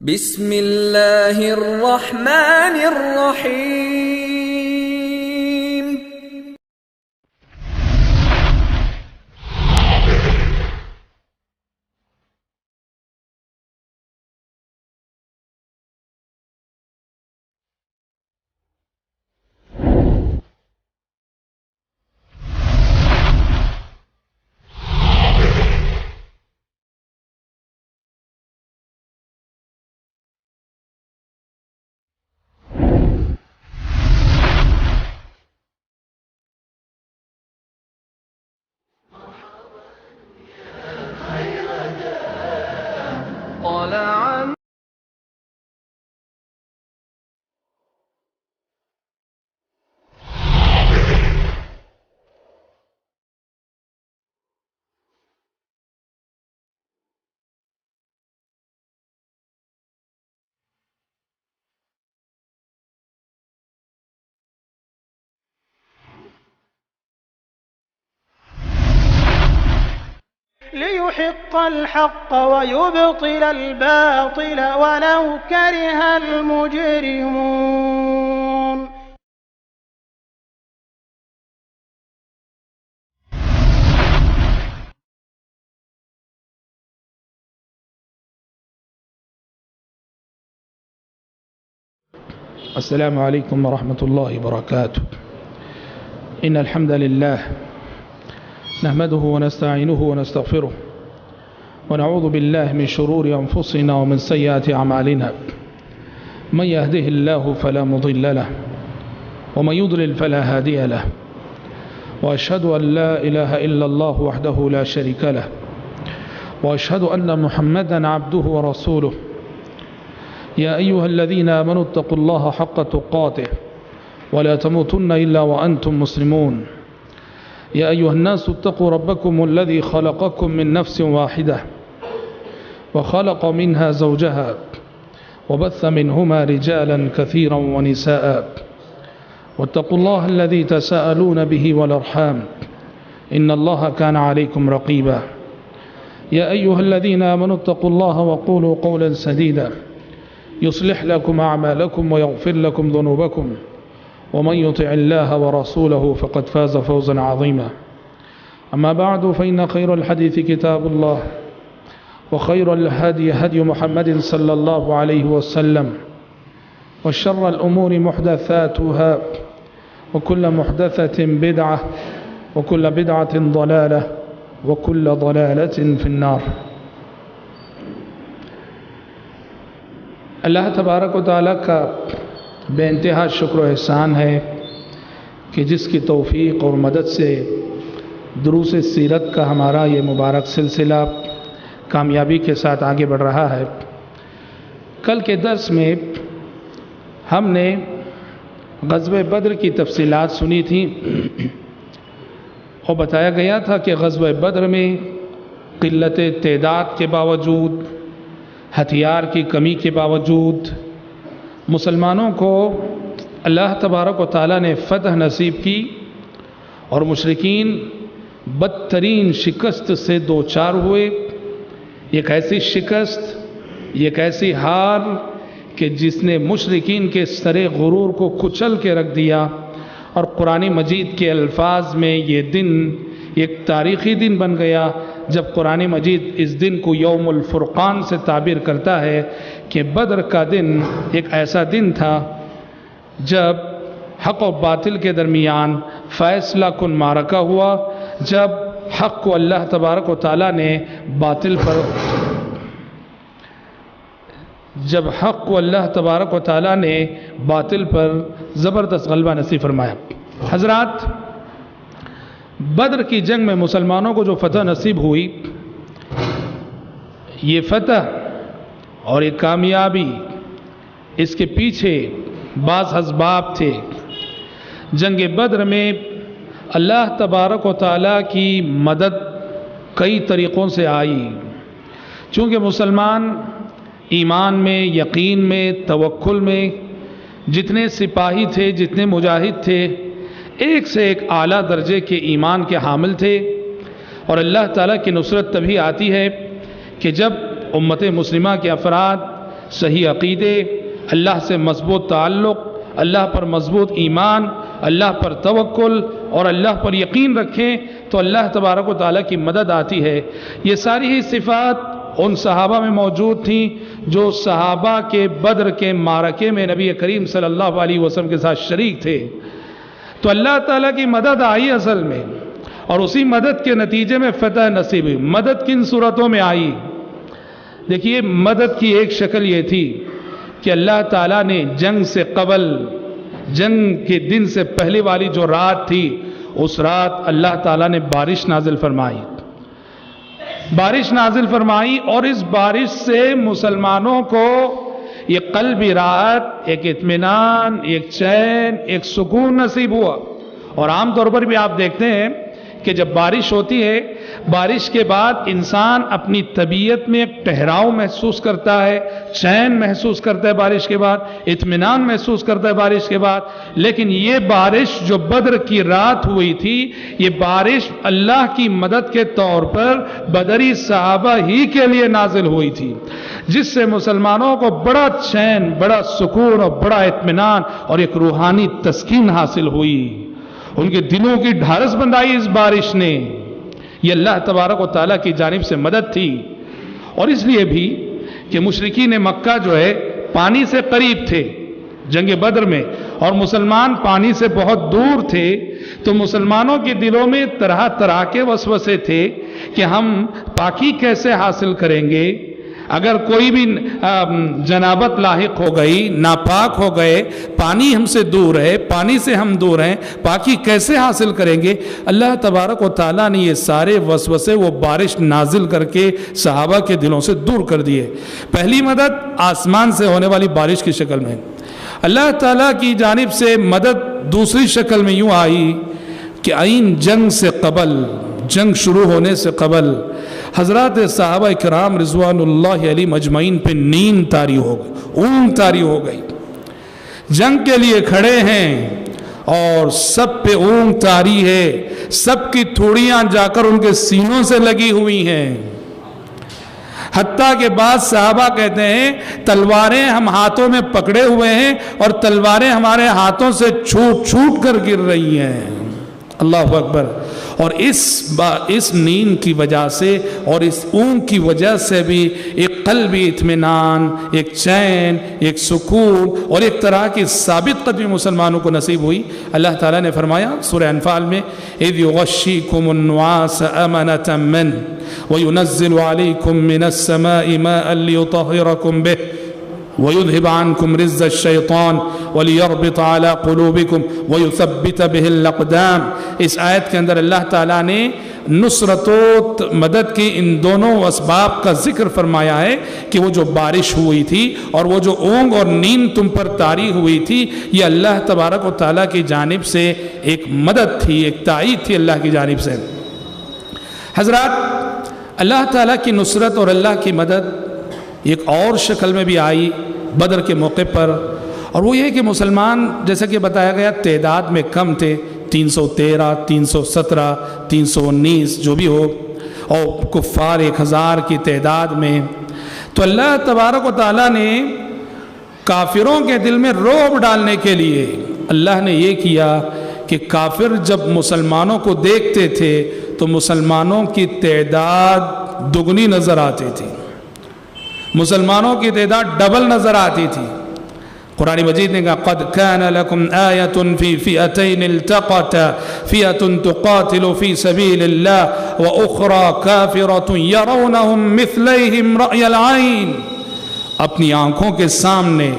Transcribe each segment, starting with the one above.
بسم اللہ الرحمن الرحیم۔ طلع ليحق الحق ويبطل الباطل ولو كره المجرمون۔ السلام عليكم ورحمة الله وبركاته. إن الحمد لله نحمده ونستعينه ونستغفره ونعوذ بالله من شرور أنفسنا ومن سيئات أعمالنا، من يهده الله فلا مضل له ومن يضلل فلا هادي له، وأشهد أن لا إله إلا الله وحده لا شريك له، وأشهد أن محمدا عبده ورسوله. يا أيها الذين آمنوا اتقوا الله حق تقاته ولا تموتن إلا وأنتم مسلمون. يا أيها الناس اتقوا ربكم الذي خلقكم من نفس واحدة وخلق منها زوجها وبث منهما رجالا كثيرا ونساء، واتقوا الله الذي تساءلون به والأرحام إن الله كان عليكم رقيبا. يا أيها الذين آمنوا اتقوا الله وقولوا قولا سديدا يصلح لكم أعمالكم ويغفر لكم ذنوبكم، ومن يطع الله ورسوله فقد فاز فوزا عظيما. أما بعد، فإن خير الحديث كتاب الله، وخير الهدي هدي محمد صلى الله عليه وسلم، وشر الأمور محدثاتها، وكل محدثة بدعة، وكل بدعة ضلالة، وكل ضلالة في النار۔ اللہ تبارک و تعالیٰ کا بے انتہا شکر و احسان ہے کہ جس کی توفیق اور مدد سے دروس سیرت کا ہمارا یہ مبارک سلسلہ کامیابی کے ساتھ آگے بڑھ رہا ہے۔ کل کے درس میں ہم نے غزوہ بدر کی تفصیلات سنی تھیں اور بتایا گیا تھا کہ غزوہ بدر میں قلت تعداد کے باوجود، ہتھیار کی کمی کے باوجود مسلمانوں کو اللہ تبارک و تعالیٰ نے فتح نصیب کی اور مشرکین بدترین شکست سے دوچار ہوئے۔ ایک ایسی شکست، ایک ایسی ہار کہ جس نے مشرکین کے سر غرور کو کچل کے رکھ دیا، اور قرآن مجید کے الفاظ میں یہ دن ایک تاریخی دن بن گیا جب قرآن مجید اس دن کو یوم الفرقان سے تعبیر کرتا ہے کہ بدر کا دن ایک ایسا دن تھا جب حق و باطل کے درمیان فیصلہ کن معرکہ ہوا، جب حق کو اللہ تبارک و تعالیٰ نے باطل پر زبردست غلبہ نصیب فرمایا۔ حضرات، بدر کی جنگ میں مسلمانوں کو جو فتح نصیب ہوئی، یہ فتح اور یہ کامیابی، اس کے پیچھے بعض اسباب تھے۔ جنگ بدر میں اللہ تبارک و تعالیٰ کی مدد کئی طریقوں سے آئی، چونکہ مسلمان ایمان میں، یقین میں، توکل میں جتنے سپاہی تھے، جتنے مجاہد تھے، ایک سے ایک اعلیٰ درجے کے ایمان کے حامل تھے۔ اور اللہ تعالیٰ کی نصرت تبھی آتی ہے کہ جب امت مسلمہ کے افراد صحیح عقیدے، اللہ سے مضبوط تعلق، اللہ پر مضبوط ایمان، اللہ پر توکل اور اللہ پر یقین رکھیں تو اللہ تبارک و تعالیٰ کی مدد آتی ہے۔ یہ ساری ہی صفات ان صحابہ میں موجود تھیں جو صحابہ کے بدر کے معرکے میں نبی کریم صلی اللہ علیہ وسلم کے ساتھ شریک تھے۔ تو اللہ تعالیٰ کی مدد آئی اصل میں، اور اسی مدد کے نتیجے میں فتح نصیب ہوئی۔ مدد کن صورتوں میں آئی؟ دیکھیے، مدد کی ایک شکل یہ تھی کہ اللہ تعالیٰ نے جنگ سے قبل، جنگ کے دن سے پہلے والی جو رات تھی، اس رات اللہ تعالیٰ نے بارش نازل فرمائی، بارش نازل فرمائی، اور اس بارش سے مسلمانوں کو یہ قلبی راحت، ایک اطمینان، ایک چین، ایک سکون نصیب ہوا۔ اور عام طور پر بھی آپ دیکھتے ہیں کہ جب بارش ہوتی ہے، بارش کے بعد انسان اپنی طبیعت میں ایک ٹھہراؤ محسوس کرتا ہے، چین محسوس کرتا ہے، بارش کے بعد اطمینان محسوس کرتا ہے بارش کے بعد۔ لیکن یہ بارش جو بدر کی رات ہوئی تھی، یہ بارش اللہ کی مدد کے طور پر بدری صحابہ ہی کے لیے نازل ہوئی تھی، جس سے مسلمانوں کو بڑا چین، بڑا سکون اور بڑا اطمینان اور ایک روحانی تسکین حاصل ہوئی۔ ان کے دلوں کی ڈھارس بندائی اس بارش نے۔ یہ اللہ تبارک و تعالیٰ کی جانب سے مدد تھی۔ اور اس لیے بھی کہ مشرکین مکہ جو ہے پانی سے قریب تھے جنگ بدر میں، اور مسلمان پانی سے بہت دور تھے، تو مسلمانوں کے دلوں میں طرح طرح کے وسوسے تھے کہ ہم پاکی کیسے حاصل کریں گے؟ اگر کوئی بھی جنابت لاحق ہو گئی، ناپاک ہو گئے، پانی ہم سے دور ہے، پانی سے ہم دور ہیں، پاکی کیسے حاصل کریں گے؟ اللہ تبارک و تعالیٰ نے یہ سارے وسوسے وہ بارش نازل کر کے صحابہ کے دلوں سے دور کر دیے۔ پہلی مدد آسمان سے ہونے والی بارش کی شکل میں، اللہ تعالیٰ کی جانب سے مدد دوسری شکل میں یوں آئی کہ عین جنگ سے قبل، جنگ شروع ہونے سے قبل حضرات صحابہ کرام رضوان اللہ علیہ مجمعین پہ نیند طاری ہو گئی، اونگ طاری ہو گئی۔ جنگ کے لیے کھڑے ہیں اور سب پہ اونگ طاری ہے، سب کی تھوڑیاں جا کر ان کے سینوں سے لگی ہوئی ہیں۔ حتیٰ کہ بعض صحابہ کہتے ہیں تلواریں ہم ہاتھوں میں پکڑے ہوئے ہیں اور تلواریں ہمارے ہاتھوں سے چھوٹ چھوٹ کر گر رہی ہیں۔ اللہ اکبر۔ اور اس نیند کی وجہ سے اور اس اونگ کی وجہ سے بھی ایک قلبی اطمینان، ایک چین، ایک سکون اور ایک طرح کی ثابت قدمی مسلمانوں کو نصیب ہوئی۔ اللہ تعالیٰ نے فرمایا سورہ انفال میں اِذْ يُغَشِّيكُمُ النُّعَاسَ أَمَنَةً مِّنْهُ وَيُنَزِّلُ عَلَيْكُم مِّنَ السَّمَاءِ مَاءً لِيُطَهِّرَكُم بِهِ وَيُذْهِبَ عَنْكُمْ رِجْزَ الشَّيْطَانِ وَلِيَرْبِطَ عَلَى قُلُوبِكُمْ وَيُثَبِّتَ بِهِ الْأَقْدَامَ۔ اس آیت کے اندر اللہ تعالیٰ نے نصرت و مدد کی ان دونوں اسباب کا ذکر فرمایا ہے کہ وہ جو بارش ہوئی تھی اور وہ جو اونگ اور نیند تم پر طاری ہوئی تھی، یہ اللہ تبارک و تعالیٰ کی جانب سے ایک مدد تھی، ایک تائید تھی اللہ کی جانب سے۔ حضرات، اللہ تعالیٰ کی نصرت اور اللہ کی مدد ایک اور شکل میں بھی آئی بدر کے موقع پر، اور وہ یہ کہ مسلمان جیسا کہ بتایا گیا تعداد میں کم تھے، 313، 317، 319 جو بھی ہو، اور کفار 1000 کی تعداد میں۔ تو اللہ تبارک و تعالیٰ نے کافروں کے دل میں رعب ڈالنے کے لیے اللہ نے یہ کیا کہ کافر جب مسلمانوں کو دیکھتے تھے تو مسلمانوں کی تعداد دگنی نظر آتی تھی، مسلمانوں کی تعداد ڈبل نظر آتی تھی۔ قرآن مجید نے کہا قد كان لكم آية في فئتين التقتا فئة تقاتل في سبيل الله وأخرى كافرة يرونهم مثليهم رأي العين۔ اپنی آنکھوں کے سامنے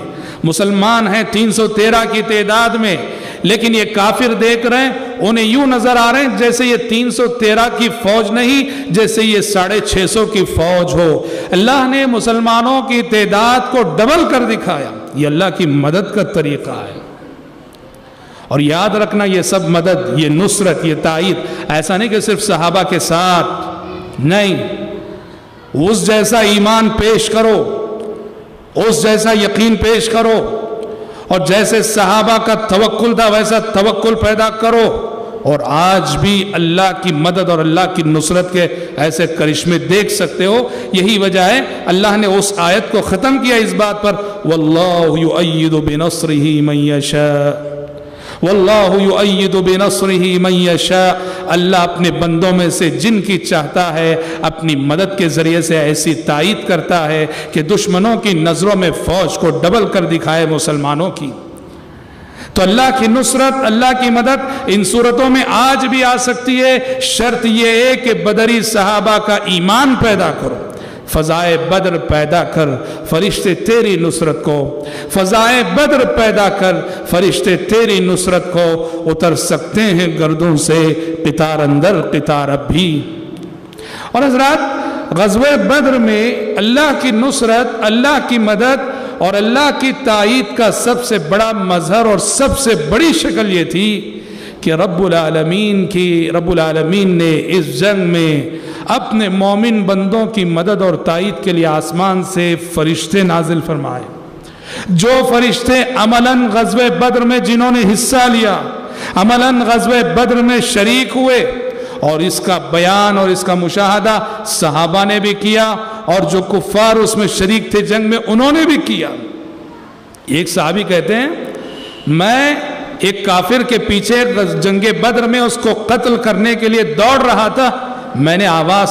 مسلمان ہیں 313 کی تعداد میں، لیکن یہ کافر دیکھ رہے ہیں، انہیں یوں نظر آ رہے ہیں جیسے یہ 313 کی فوج نہیں، جیسے یہ 650 کی فوج ہو۔ اللہ نے مسلمانوں کی تعداد کو ڈبل کر دکھایا۔ یہ اللہ کی مدد کا طریقہ ہے۔ اور یاد رکھنا یہ سب مدد، یہ نصرت، یہ تائید ایسا نہیں کہ صرف صحابہ کے ساتھ، نہیں، اس جیسا ایمان پیش کرو، اس جیسا یقین پیش کرو، اور جیسے صحابہ کا توکل تھا ویسا توکل پیدا کرو، اور آج بھی اللہ کی مدد اور اللہ کی نصرت کے ایسے کرشمے دیکھ سکتے ہو. یہی وجہ ہے اللہ نے اس آیت کو ختم کیا اس بات پر واللہ یؤید بنصرہ من یشاء واللہ یؤید بنصرہ من یشاء. اللہ اپنے بندوں میں سے جن کی چاہتا ہے اپنی مدد کے ذریعے سے ایسی تائید کرتا ہے کہ دشمنوں کی نظروں میں فوج کو ڈبل کر دکھائے مسلمانوں کی. تو اللہ کی نصرت اللہ کی مدد ان صورتوں میں آج بھی آ سکتی ہے. شرط یہ ہے کہ بدری صحابہ کا ایمان پیدا کرو. فضائے بدر پیدا کر فرشتے تیری نصرت کو فضائے بدر پیدا کر فرشتے تیری نصرت کو اتر سکتے ہیں گردوں سے قطار اندر قطار اب بھی. اور حضرات غزوہ بدر میں اللہ کی نصرت اللہ کی مدد اور اللہ کی تائید کا سب سے بڑا مظہر اور سب سے بڑی شکل یہ تھی کہ رب العالمین نے اس جنگ میں اپنے مومن بندوں کی مدد اور تائید کے لیے آسمان سے فرشتے نازل فرمائے. جو فرشتے عملاً غزوہ بدر میں جنہوں نے حصہ لیا عملاً غزوہ بدر میں شریک ہوئے اور اس کا بیان اور اس کا مشاہدہ صحابہ نے بھی کیا اور جو کفار اس میں شریک تھے جنگ میں انہوں نے بھی کیا. ایک صحابی کہتے ہیں میں ایک کافر کے پیچھے جنگ بدر میں اس کو قتل کرنے کے لیے دوڑ رہا تھا. میں نے آواز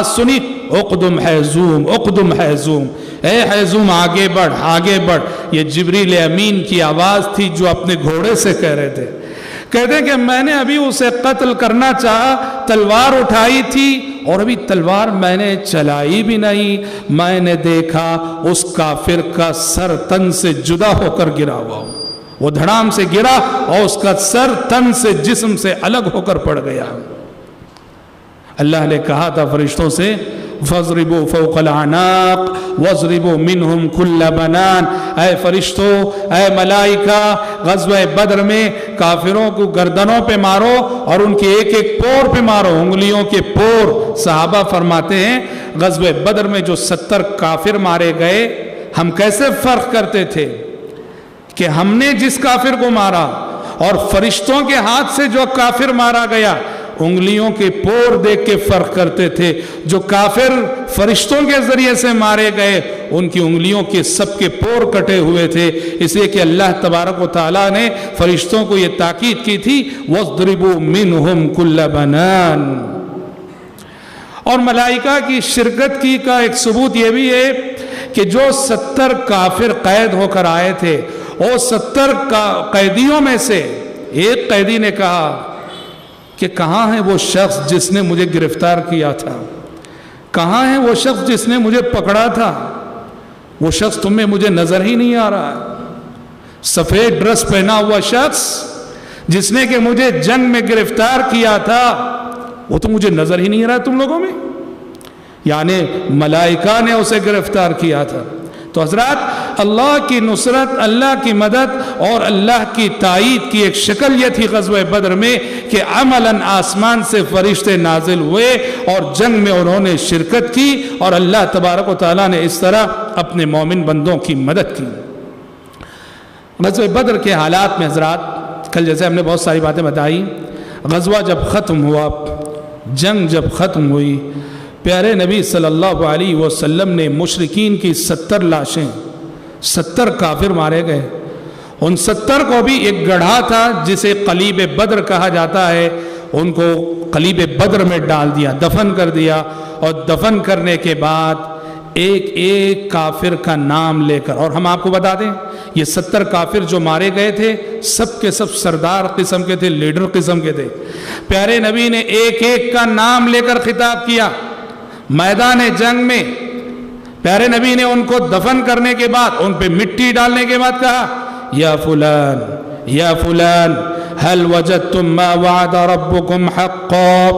سنی اقدم حیزوم اقدم حیزوم اے حیزوم آگے بڑھ آگے بڑھ. یہ جبریل امین کی آواز تھی جو اپنے گھوڑے سے کہہ رہے تھے. کہتے ہیں کہ میں نے ابھی اسے قتل کرنا چاہا تلوار اٹھائی تھی اور ابھی تلوار میں نے چلائی بھی نہیں. میں نے دیکھا اس کافر کا سر تن سے جدا ہو کر گرا ہوا. وہ دھڑام سے گرا اور اس کا سر تن سے جسم سے الگ ہو کر پڑ گیا. اللہ نے کہا تھا فرشتوں سے فَاضْرِبُوا فَوْقَ الْعَنَاقِ وَاضْرِبُوا مِنْهُمْ كُلَّ بَنَانٍ. اے فرشتوں اے ملائکہ غزوہ بدر میں کافروں کو گردنوں پہ مارو اور ان کے ایک ایک پور پہ مارو انگلیوں کے پور. صحابہ فرماتے ہیں غزوہ بدر میں جو 70 کافر مارے گئے ہم کیسے فرق کرتے تھے کہ ہم نے جس کافر کو مارا اور فرشتوں کے ہاتھ سے جو کافر مارا گیا انگلیوں کے پور دیکھ کے فرق کرتے تھے. جو کافر فرشتوں کے ذریعے سے مارے گئے ان کی انگلیوں کے سب کے پور کٹے ہوئے تھے. اس لیے کہ اللہ تبارک و تعالیٰ نے فرشتوں کو یہ تاکید کی تھی وَاضْرِبُوا مِنْهُمْ كُلَّ بَنَانٍ. اور ملائکہ کی شرکت کی کا ایک ثبوت یہ بھی ہے کہ جو 70 کافر قید ہو کر آئے تھے وہ 70 قیدیوں میں سے ایک قیدی نے کہا کہ کہاں ہے وہ شخص جس نے مجھے گرفتار کیا تھا, کہاں ہے وہ شخص جس نے مجھے پکڑا تھا, وہ شخص تمہیں مجھے نظر ہی نہیں آ رہا ہے. سفید ڈریس پہنا ہوا شخص جس نے کہ مجھے جنگ میں گرفتار کیا تھا وہ تو مجھے نظر ہی نہیں آ رہا تم لوگوں میں. یعنی ملائکہ نے اسے گرفتار کیا تھا. تو حضرات اللہ کی نصرت اللہ کی مدد اور اللہ کی تائید کی ایک شکل یہ تھی غزوہ بدر میں کہ عملاً آسمان سے فرشتے نازل ہوئے اور جنگ میں انہوں نے شرکت کی اور اللہ تبارک و تعالیٰ نے اس طرح اپنے مومن بندوں کی مدد کی. غزوہ بدر کے حالات میں حضرات کل جیسے ہم نے بہت ساری باتیں بتائی. غزوہ جب ختم ہوا جنگ جب ختم ہوئی پیارے نبی صلی اللہ علیہ وسلم نے مشرکین کی 70 لاشیں 70 کافر مارے گئے. ان 70 کو بھی ایک گڑھا تھا جسے قلیب بدر کہا جاتا ہے ان کو قلیب بدر میں ڈال دیا دفن کر دیا اور دفن کرنے کے بعد ایک ایک کافر کا نام لے کر. اور ہم آپ کو بتا دیں یہ 70 کافر جو مارے گئے تھے سب کے سب سردار قسم کے تھے لیڈر قسم کے تھے. پیارے نبی نے ایک ایک کا نام لے کر خطاب کیا میدان جنگ میں. پیارے نبی نے ان کو دفن کرنے کے بعد ان پہ مٹی ڈالنے کے بعد کہا یا فلان هل وجدتم ما وعد ربكم حقا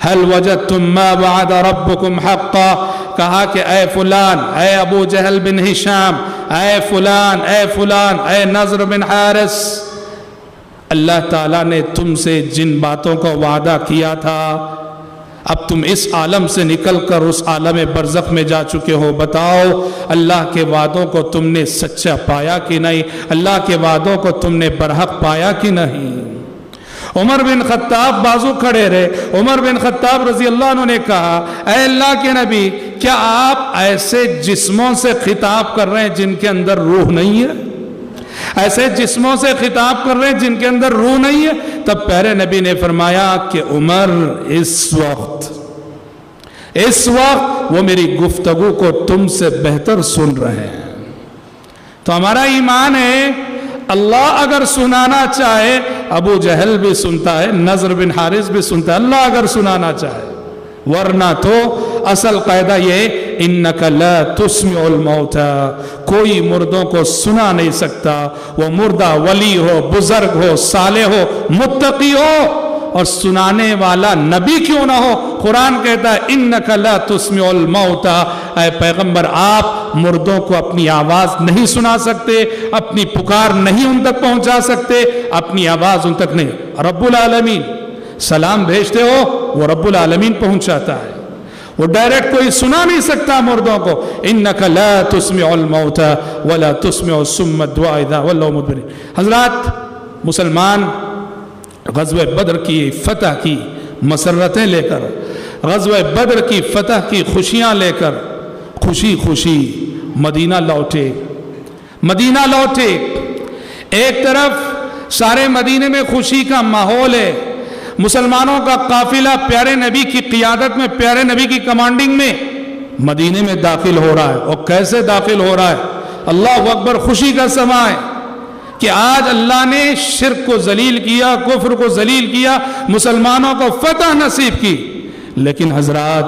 هل وجدتم ما وعد ربكم حقا. کہا کہ اے فلان اے ابو جہل بن ہشام اے فلان اے نضر بن حارث اللہ تعالیٰ نے تم سے جن باتوں کا وعدہ کیا تھا اب تم اس عالم سے نکل کر اس عالم برزخ میں جا چکے ہو. بتاؤ اللہ کے وعدوں کو تم نے سچا پایا کہ نہیں, اللہ کے وعدوں کو تم نے برحق پایا کہ نہیں. عمر بن خطاب بازو کھڑے رہے. عمر بن خطاب رضی اللہ عنہ نے کہا اے اللہ کے نبی کیا آپ ایسے جسموں سے خطاب کر رہے ہیں جن کے اندر روح نہیں ہے؟ ایسے جسموں سے خطاب کر رہے ہیں جن کے اندر روح نہیں ہے؟ تب پیارے نبی نے فرمایا کہ عمر اس وقت وہ میری گفتگو کو تم سے بہتر سن رہے ہیں. تو ہمارا ایمان ہے اللہ اگر سنانا چاہے ابو جہل بھی سنتا ہے, نضر بن حارث بھی سنتا ہے, اللہ اگر سنانا چاہے. ورنہ تو اصل قاعدہ یہ انک لا تسمع الموتى, کوئی مردوں کو سنا نہیں سکتا, وہ مردہ ولی ہو, بزرگ ہو, صالح ہو, متقی ہو, اور سنانے والا نبی کیوں نہ ہو. قرآن کہتا ہے انک لا تسمع الموتى, اے پیغمبر آپ مردوں کو اپنی آواز نہیں سنا سکتے, اپنی پکار نہیں ان تک پہنچا سکتے, اپنی آواز ان تک نہیں. رب العالمین سلام بھیجتے ہو, وہ رب العالمین پہنچاتا ہے, وہ ڈائریکٹ کوئی سنا نہیں سکتا مردوں کو. انک لا تسمع الموتى ولا تسمع الصم الدعاء اذا ولوا مدبرين. حضرات مسلمان غزوہ بدر کی فتح کی مسرتیں لے کر, غزوہ بدر کی فتح کی خوشیاں لے کر خوشی خوشی مدینہ لوٹے. ایک طرف سارے مدینے میں خوشی کا ماحول ہے, مسلمانوں کا قافلہ پیارے نبی کی قیادت میں, پیارے نبی کی کمانڈنگ میں مدینے میں داخل ہو رہا ہے. اور کیسے داخل ہو رہا ہے؟ اللہ اکبر, خوشی کا سماں ہے کہ آج اللہ نے شرک کو ذلیل کیا, کفر کو ذلیل کیا, مسلمانوں کو فتح نصیب کی. لیکن حضرات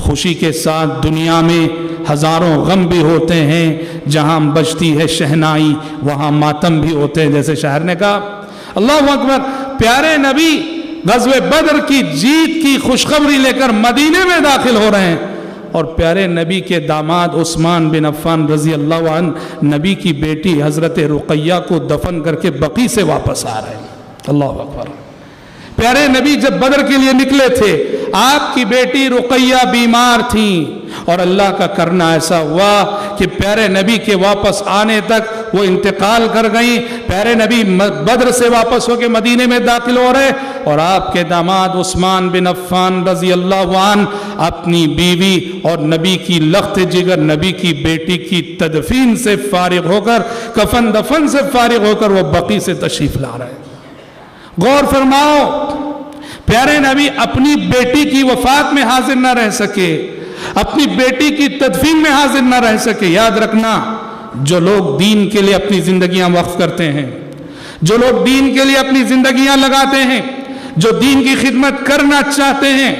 خوشی کے ساتھ دنیا میں ہزاروں غم بھی ہوتے ہیں. جہاں بجتی ہے شہنائی وہاں ماتم بھی ہوتے ہیں, جیسے شاعر نے کہا. اللہ اکبر, پیارے نبی غزوہ بدر کی جیت کی خوشخبری لے کر مدینے میں داخل ہو رہے ہیں, اور پیارے نبی کے داماد عثمان بن عفان رضی اللہ عنہ نبی کی بیٹی حضرت رقیہ کو دفن کر کے بقیع سے واپس آ رہے ہیں. اللہ اکبر. پیارے نبی جب بدر کے لیے نکلے تھے آپ کی بیٹی رقیہ بیمار تھیں, اور اللہ کا کرنا ایسا ہوا کہ پیارے نبی کے واپس آنے تک وہ انتقال کر گئیں. پیارے نبی بدر سے واپس ہو کے مدینے میں داخل ہو رہے, اور آپ کے داماد عثمان بن عفان رضی اللہ عنہ اپنی بیوی اور نبی کی لخت جگر نبی کی بیٹی کی تدفین سے فارغ ہو کر, کفن دفن سے فارغ ہو کر وہ بقیع سے تشریف لا رہے ہیں. غور فرماؤ, پیارے نبی اپنی بیٹی کی وفات میں حاضر نہ رہ سکے, اپنی بیٹی کی تدفین میں حاضر نہ رہ سکے. یاد رکھنا, جو لوگ دین کے لیے اپنی زندگیاں وقف کرتے ہیں, جو لوگ دین کے لیے اپنی زندگیاں لگاتے ہیں, جو دین کی خدمت کرنا چاہتے ہیں,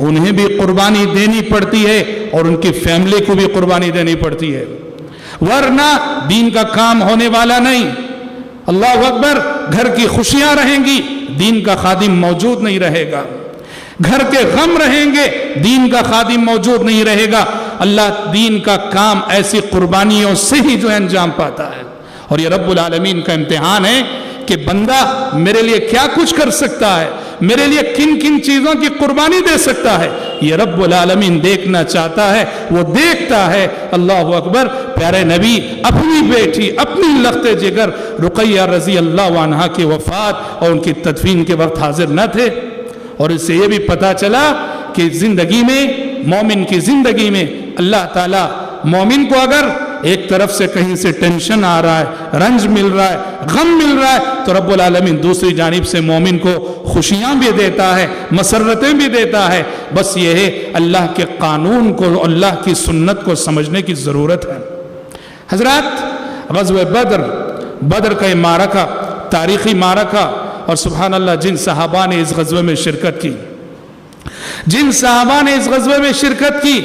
انہیں بھی قربانی دینی پڑتی ہے, اور ان کی فیملی کو بھی قربانی دینی پڑتی ہے. ورنہ دین کا کام ہونے والا نہیں. اللہ اکبر, گھر کی خوشیاں رہیں گی, دین کا خادم موجود نہیں رہے گا. گھر کے غم رہیں گے, دین کا خادم موجود نہیں رہے گا. اللہ دین کا کام ایسی قربانیوں سے ہی جو انجام پاتا ہے. اور یہ رب العالمین کا امتحان ہے کہ بندہ میرے لیے کیا کچھ کر سکتا ہے, میرے لیے کن کن چیزوں کی قربانی دے سکتا ہے. یہ رب العالمین دیکھنا چاہتا ہے, وہ دیکھتا ہے. اللہ اکبر. پیارے نبی اپنی بیٹی, اپنی لخت جگر رقیہ رضی اللہ عنہا کی وفات اور ان کی تدفین کے وقت حاضر نہ تھے. اور اس سے یہ بھی پتا چلا کہ زندگی میں, مومن کی زندگی میں اللہ تعالیٰ مومن کو اگر ایک طرف سے کہیں سے ٹینشن آ رہا ہے, رنج مل رہا ہے, غم مل رہا ہے, تو رب العالمین دوسری جانب سے مومن کو خوشیاں بھی دیتا ہے, مسرتیں بھی دیتا ہے. بس یہ ہے اللہ کے قانون کو, اللہ کی سنت کو سمجھنے کی ضرورت ہے. حضرات غزوہ بدر کا یہ معرکہ, تاریخی معرکہ, اور سبحان اللہ جن صحابہ نے اس غزوے میں شرکت کی, جن صحابہ نے اس غزوے میں شرکت کی,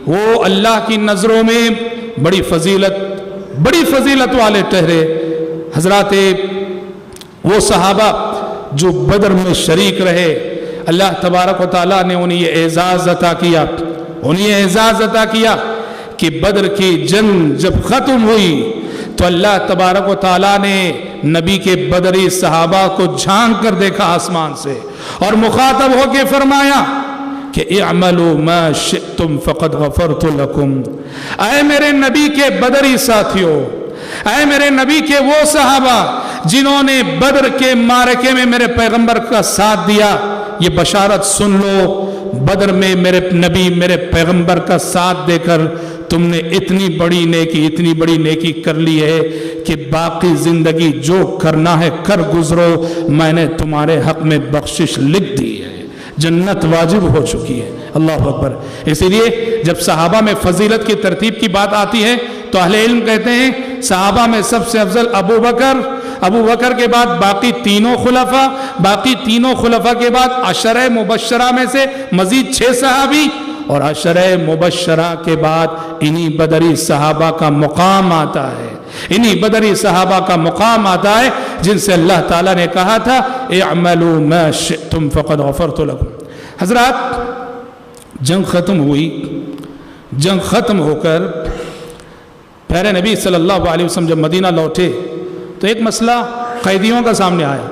وہ اللہ کی نظروں میں بڑی فضیلت والے ٹھہرے. حضرات وہ صحابہ جو بدر میں شریک رہے, اللہ تبارک و تعالیٰ نے انہیں یہ اعزاز عطا کیا کہ بدر کی جنگ جب ختم ہوئی تو اللہ تبارک و تعالیٰ نے نبی کے بدری صحابہ کو جھانک کر دیکھا آسمان سے, اور مخاطب ہو کے فرمایا کہ اعملوا ما شئتم فقد غفرت لکم. اے میرے نبی کے بدری ساتھیوں, اے میرے نبی کے وہ صحابہ, جنہوں نے بدر کے معرکے میں میرے پیغمبر کا ساتھ دیا، یہ بشارت سن لو، بدر میں میرے نبی میرے پیغمبر کا ساتھ دے کر تم نے اتنی بڑی نیکی کر لی ہے کہ باقی زندگی جو کرنا ہے کر گزرو، میں نے تمہارے حق میں بخشش لکھ دی ہے، جنت واجب ہو چکی ہے۔ اللہ اکبر۔ اسی لیے جب صحابہ میں فضیلت کی ترتیب کی بات آتی ہے تو اہل علم کہتے ہیں صحابہ میں سب سے افضل ابو بکر کے بعد باقی تینوں خلفاء کے بعد عشرہ مبشرہ میں سے مزید 6 صحابی، اور عشرہ مبشرہ کے بعد انہی بدری صحابہ کا مقام آتا ہے جن سے اللہ تعالیٰ نے کہا تھا اعملوا ما شئتم فقد غفرت لكم۔ حضرات، جنگ ختم ہو کر پیارے نبی صلی اللہ علیہ وسلم جب مدینہ لوٹے تو ایک مسئلہ قیدیوں کا سامنے آیا۔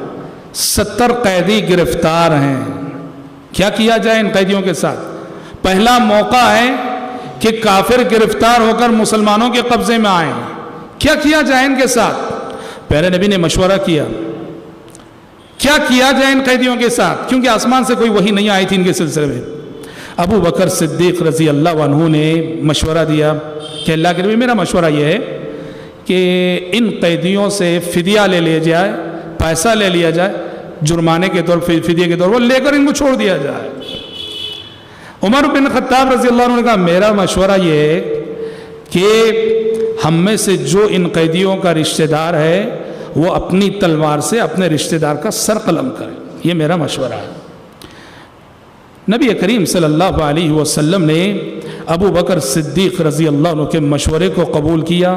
70 قیدی گرفتار ہیں، کیا کیا جائے ان قیدیوں کے ساتھ؟ پہلا موقع ہے کہ کافر گرفتار ہو کر مسلمانوں کے قبضے میں آئیں، کیا کیا جائے ان کے ساتھ؟ پیارے نبی نے مشورہ کیا کیا کیا جائے ان قیدیوں کے ساتھ، کیونکہ آسمان سے کوئی وحی نہیں آئی تھی ان کے سلسلے میں۔ ابو بکر صدیق رضی اللہ عنہ نے مشورہ دیا کہ اللہ کے نبی، میرا مشورہ یہ ہے کہ ان قیدیوں سے فدیہ لے لیا جائے، پیسہ لے لیا جائے، جرمانے کے طور فدیہ کے طور پر لے کر ان کو چھوڑ دیا جائے۔ عمر بن خطاب رضی اللہ عنہ نے کہا میرا مشورہ یہ ہے کہ ہم میں سے جو ان قیدیوں کا رشتہ دار ہے وہ اپنی تلوار سے اپنے رشتہ دار کا سر قلم کرے، یہ میرا مشورہ ہے۔ نبی کریم صلی اللہ علیہ وسلم نے ابو بکر صدیق رضی اللہ عنہ کے مشورے کو قبول کیا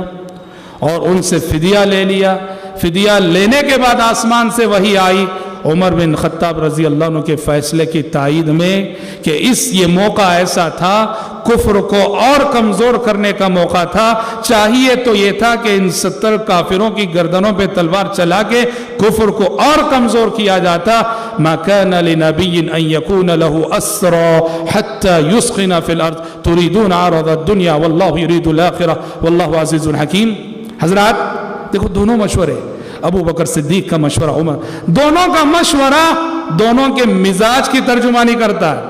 اور ان سے فدیہ لے لیا۔ فدیہ لینے کے بعد آسمان سے وحی آئی عمر بن خطاب رضی اللہ عنہ کے فیصلے کی تائید میں کہ یہ موقع ایسا تھا، کفر کو اور کمزور کرنے کا موقع تھا، چاہیے تو یہ تھا کہ ان 70 کافروں کی گردنوں پہ تلوار چلا کے کفر کو اور کمزور کیا جاتا۔ ما كان لنبي ان يكون له اسرى حتى يسخن في الارض تريدون عرض الدنيا والله يريد الاخره والله عزيز حكيم۔ حضرات دیکھو، دونوں مشورے، ابو بکر صدیق کا مشورہ، عمر، دونوں کا مشورہ دونوں کے مزاج کی ترجمانی کرتا ہے۔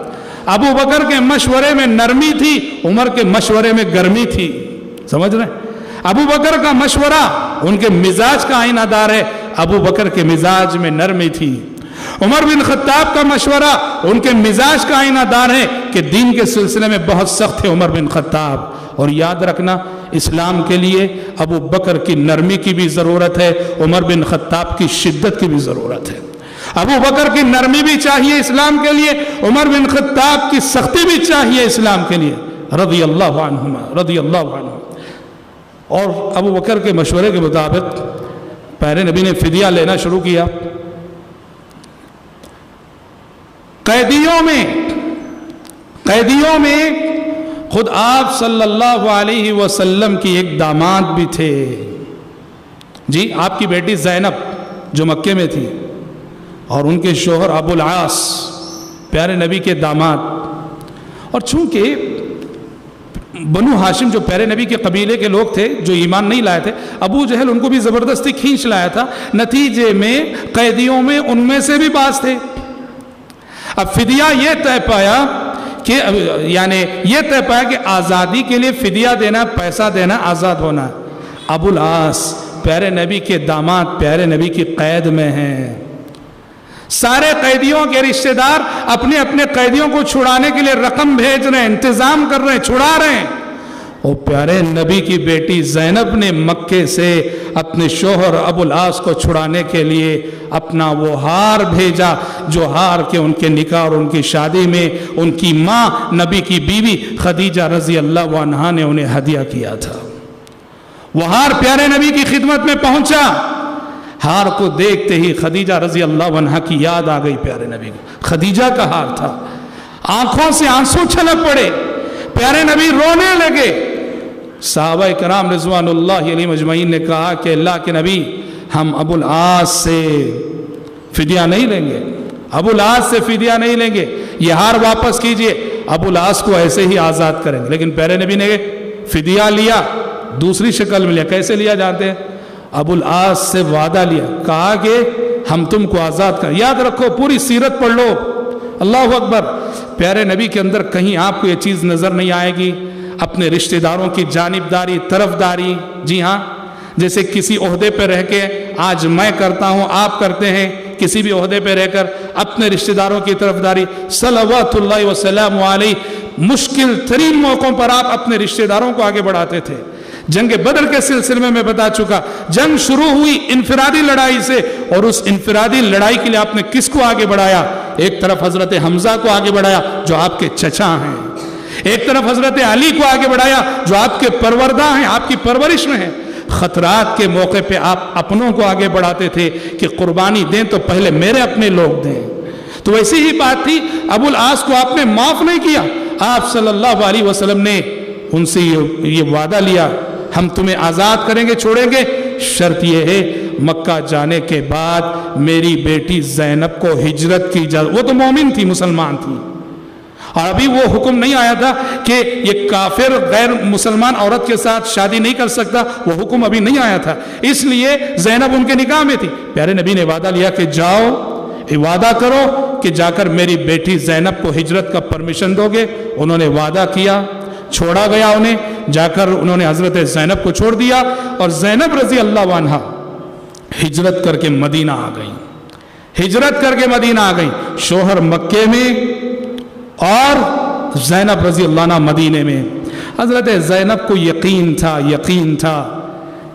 ابو بکر کے مشورے میں نرمی تھی، عمر کے مشورے میں گرمی تھی، سمجھ رہے ہیں؟ ابو بکر کا مشورہ ان کے مزاج کا آئینہ دار ہے، ابو بکر کے مزاج میں نرمی تھی۔ عمر بن خطاب کا مشورہ ان کے مزاج کا آئینہ دار ہے کہ دین کے سلسلے میں بہت سخت تھے عمر بن خطاب۔ اور یاد رکھنا، اسلام کے لیے ابو بکر کی نرمی کی بھی ضرورت ہے، عمر بن خطاب کی شدت کی بھی ضرورت ہے۔ ابو بکر کی نرمی بھی چاہیے اسلام کے لیے، عمر بن خطاب کی سختی بھی چاہیے اسلام کے لیے، رضی اللہ عنہ۔ اور ابو بکر کے مشورے کے مطابق پیارے نبی نے فدیہ لینا شروع کیا۔ قیدیوں میں خود آپ صلی اللہ علیہ وسلم کی ایک داماد بھی تھے، جی، آپ کی بیٹی زینب جو مکے میں تھی، اور ان کے شوہر ابو العاص پیارے نبی کے داماد۔ اور چونکہ بنو ہاشم جو پیارے نبی کے قبیلے کے لوگ تھے جو ایمان نہیں لائے تھے، ابو جہل ان کو بھی زبردستی کھینچ لایا تھا، نتیجے میں قیدیوں میں ان میں سے بھی بعض تھے۔ اب فدیہ یہ طے پایا کہ آزادی کے لیے فدیہ دینا، پیسہ دینا، آزاد ہونا۔ ابو العاص پیارے نبی کے داماد پیارے نبی کی قید میں ہیں۔ سارے قیدیوں کے رشتہ دار اپنے اپنے قیدیوں کو چھڑانے کے لیے رقم بھیج رہے ہیں، انتظام کر رہے ہیں، چھڑا رہے ہیں۔ اور پیارے نبی کی بیٹی زینب نے مکے سے اپنے شوہر ابو العاص کو چھڑانے کے لیے اپنا وہ ہار بھیجا، جو ہار کے ان کے نکاح اور ان کی شادی میں ان کی ماں نبی کی بیوی خدیجہ رضی اللہ عنہا نے انہیں ہدیہ کیا تھا۔ وہ ہار پیارے نبی کی خدمت میں پہنچا، ہار کو دیکھتے ہی خدیجہ رضی اللہ عنہا کی یاد آ گئی پیارے نبی کو، خدیجہ کا ہار تھا۔ آنکھوں سے آنسو چھلک پڑے، پیارے نبی رونے لگے۔ صحابہ کرام رضوان اللہ علیہ مجمعین نے کہا کہ اللہ کے نبی، ہم ابو العاص سے فدیہ نہیں لیں گے، ابو العاص سے فدیہ نہیں لیں گے، یہ ہار واپس کیجئے، ابو العاص کو ایسے ہی آزاد کریں گے۔ لیکن پیارے نبی نے فدیہ لیا، دوسری شکل میں لیا۔ کیسے لیا جانتے ہیں؟ ابو العاص سے وعدہ لیا, کہا کہ ہم تم کو آزاد کر. یاد رکھو, پوری سیرت پڑھ لو, اللہ اکبر. پیارے نبی کے اندر کہیں آپ کو یہ چیز نظر نہیں آئے گی اپنے رشتہ داروں کی جانبداری, طرفداری. جی ہاں, جیسے کسی عہدے پہ رہ کے آج میں کرتا ہوں, آپ کرتے ہیں, کسی بھی عہدے پہ رہ کر اپنے رشتہ داروں کی طرفداری. صلوات اللہ وسلام علیہ, مشکل ترین موقعوں پر آپ اپنے رشتہ داروں کو آگے بڑھاتے تھے. جنگ بدر کے سلسلے میں بتا چکا, جنگ شروع ہوئی انفرادی لڑائی سے, اور اس انفرادی لڑائی کے لیے آپ نے کس کو آگے بڑھایا؟ ایک طرف حضرت حمزہ کو آگے بڑھایا جو آپ کے چچا ہیں, ایک طرف حضرت علی کو آگے بڑھایا جو آپ کے پروردہ ہیں, آپ کی پرورش میں ہیں. خطرات کے موقع پہ آپ اپنوں کو آگے بڑھاتے تھے کہ قربانی دیں تو پہلے میرے اپنے لوگ دیں. تو ویسی ہی بات تھی, ابو العاص کو آپ نے معاف نہیں کیا. آپ صلی اللہ علیہ وسلم نے ان سے یہ وعدہ لیا, ہم تمہیں آزاد کریں گے, چھوڑیں گے, شرط یہ ہے مکہ جانے کے بعد میری بیٹی زینب کو ہجرت کی اجازت. وہ تو مومن تھی, مسلمان تھی, اور ابھی وہ حکم نہیں آیا تھا کہ یہ کافر غیر مسلمان عورت کے ساتھ شادی نہیں کر سکتا, وہ حکم ابھی نہیں آیا تھا, اس لیے زینب ان کے نکاح میں تھی. پیارے نبی نے وعدہ لیا کہ جاؤ, وعدہ کرو کہ جا کر میری بیٹی زینب کو ہجرت کا پرمیشن دو گے. انہوں نے وعدہ کیا, چھوڑا گیا انہیں, جا کر انہوں نے حضرت زینب کو چھوڑ دیا, اور زینب رضی اللہ عنہا ہجرت کر کے مدینہ آ گئی. ہجرت کر کے مدینہ آ گئی, شوہر مکے میں اور زینب رضی اللہ عنہ مدینے میں. حضرت زینب کو یقین تھا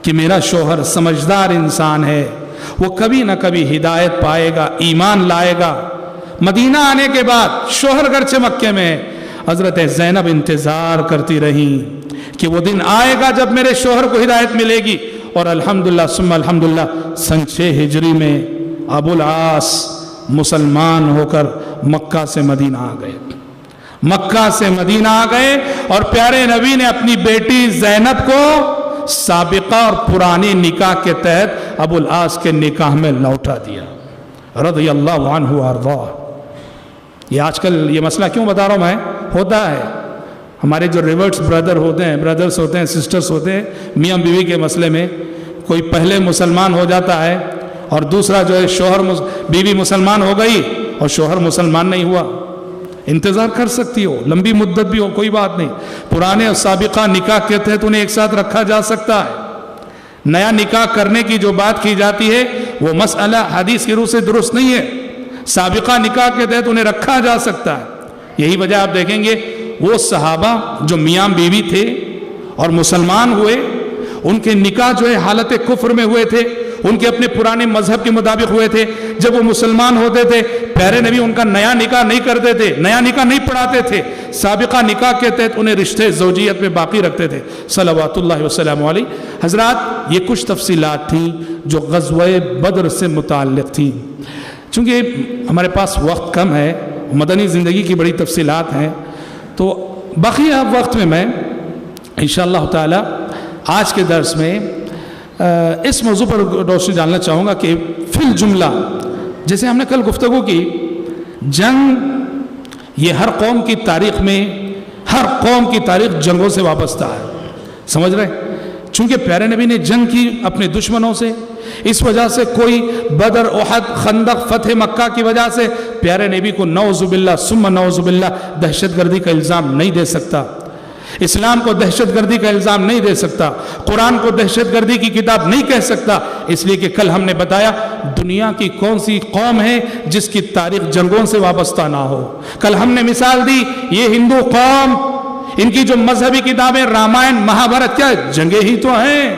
کہ میرا شوہر سمجھدار انسان ہے, وہ کبھی نہ کبھی ہدایت پائے گا, ایمان لائے گا. مدینہ آنے کے بعد شوہر گرچہ مکے میں ہے, حضرت زینب انتظار کرتی رہی کہ وہ دن آئے گا جب میرے شوہر کو ہدایت ملے گی. اور الحمدللہ ثم الحمدللہ سن 6 ہجری میں ابو العاص مسلمان ہو کر مکہ سے مدینہ آ گئے. مکہ سے مدینہ آ گئے, اور پیارے نبی نے اپنی بیٹی زینب کو سابقہ اور پرانے نکاح کے تحت ابو العاص کے نکاح میں لوٹا دیا رضی اللہ عنہ وارضاہ. یہ آج کل یہ مسئلہ کیوں بتا رہا ہوں میں, ہوتا ہے ہمارے جو ریورٹس برادرز ہوتے ہیں, سسٹرز ہوتے ہیں, میاں بیوی کے مسئلے میں کوئی پہلے مسلمان ہو جاتا ہے اور دوسرا جو ہے شوہر بیوی مسلمان ہو گئی اور شوہر مسلمان نہیں ہوا. انتظار کر سکتی ہو, لمبی مدت بھی ہو, کوئی بات نہیں. پرانے اور سابقہ نکاح کے تحت انہیں ایک ساتھ رکھا جا سکتا ہے. نیا نکاح کرنے کی جو بات کی جاتی ہے وہ مسئلہ حدیث کی روح سے درست نہیں ہے. سابقہ نکاح کے تحت انہیں رکھا جا سکتا ہے. یہی وجہ آپ دیکھیں گے وہ صحابہ جو میاں بیوی تھے اور مسلمان ہوئے, ان کے نکاح جو ہے حالت کفر میں ہوئے تھے, ان کے اپنے پرانے مذہب کے مطابق ہوئے تھے. جب وہ مسلمان ہوتے تھے پیارے نبی ان کا نیا نکاح نہیں کرتے تھے, نیا نکاح نہیں پڑھاتے تھے, سابقہ نکاح کے تحت انہیں رشتے زوجیت میں باقی رکھتے تھے صلوات اللہ وسلم علیہ. حضرات یہ کچھ تفصیلات تھیں جو غزوہ بدر سے متعلق تھیں. چونکہ ہمارے پاس وقت کم ہے, مدنی زندگی کی بڑی تفصیلات ہیں, تو باقی وقت میں انشاءاللہ تعالی آج کے درس میں اس موضوع پر روشنی ڈالنا چاہوں گا کہ فی الجملہ جیسے ہم نے کل گفتگو کی, جنگ یہ ہر قوم کی تاریخ میں, ہر قوم کی تاریخ جنگوں سے وابستہ ہے, سمجھ رہے ہیں. چونکہ پیارے نبی نے جنگ کی اپنے دشمنوں سے, اس وجہ سے کوئی بدر, احد, خندق, فتح مکہ کی وجہ سے پیارے نبی کو نعوذ باللہ ثم نعوذ باللہ دہشت گردی کا الزام نہیں دے سکتا, اسلام کو دہشت گردی کا الزام نہیں دے سکتا, قرآن کو دہشت گردی کی کتاب نہیں کہہ سکتا. اس لیے کہ کل ہم نے بتایا دنیا کی کون سی قوم ہے جس کی تاریخ جنگوں سے وابستہ نہ ہو. کل ہم نے مثال دی, یہ ہندو قوم, ان کی جو مذہبی کتابیں رامائن مہابھارت کیا جنگیں ہی تو ہیں,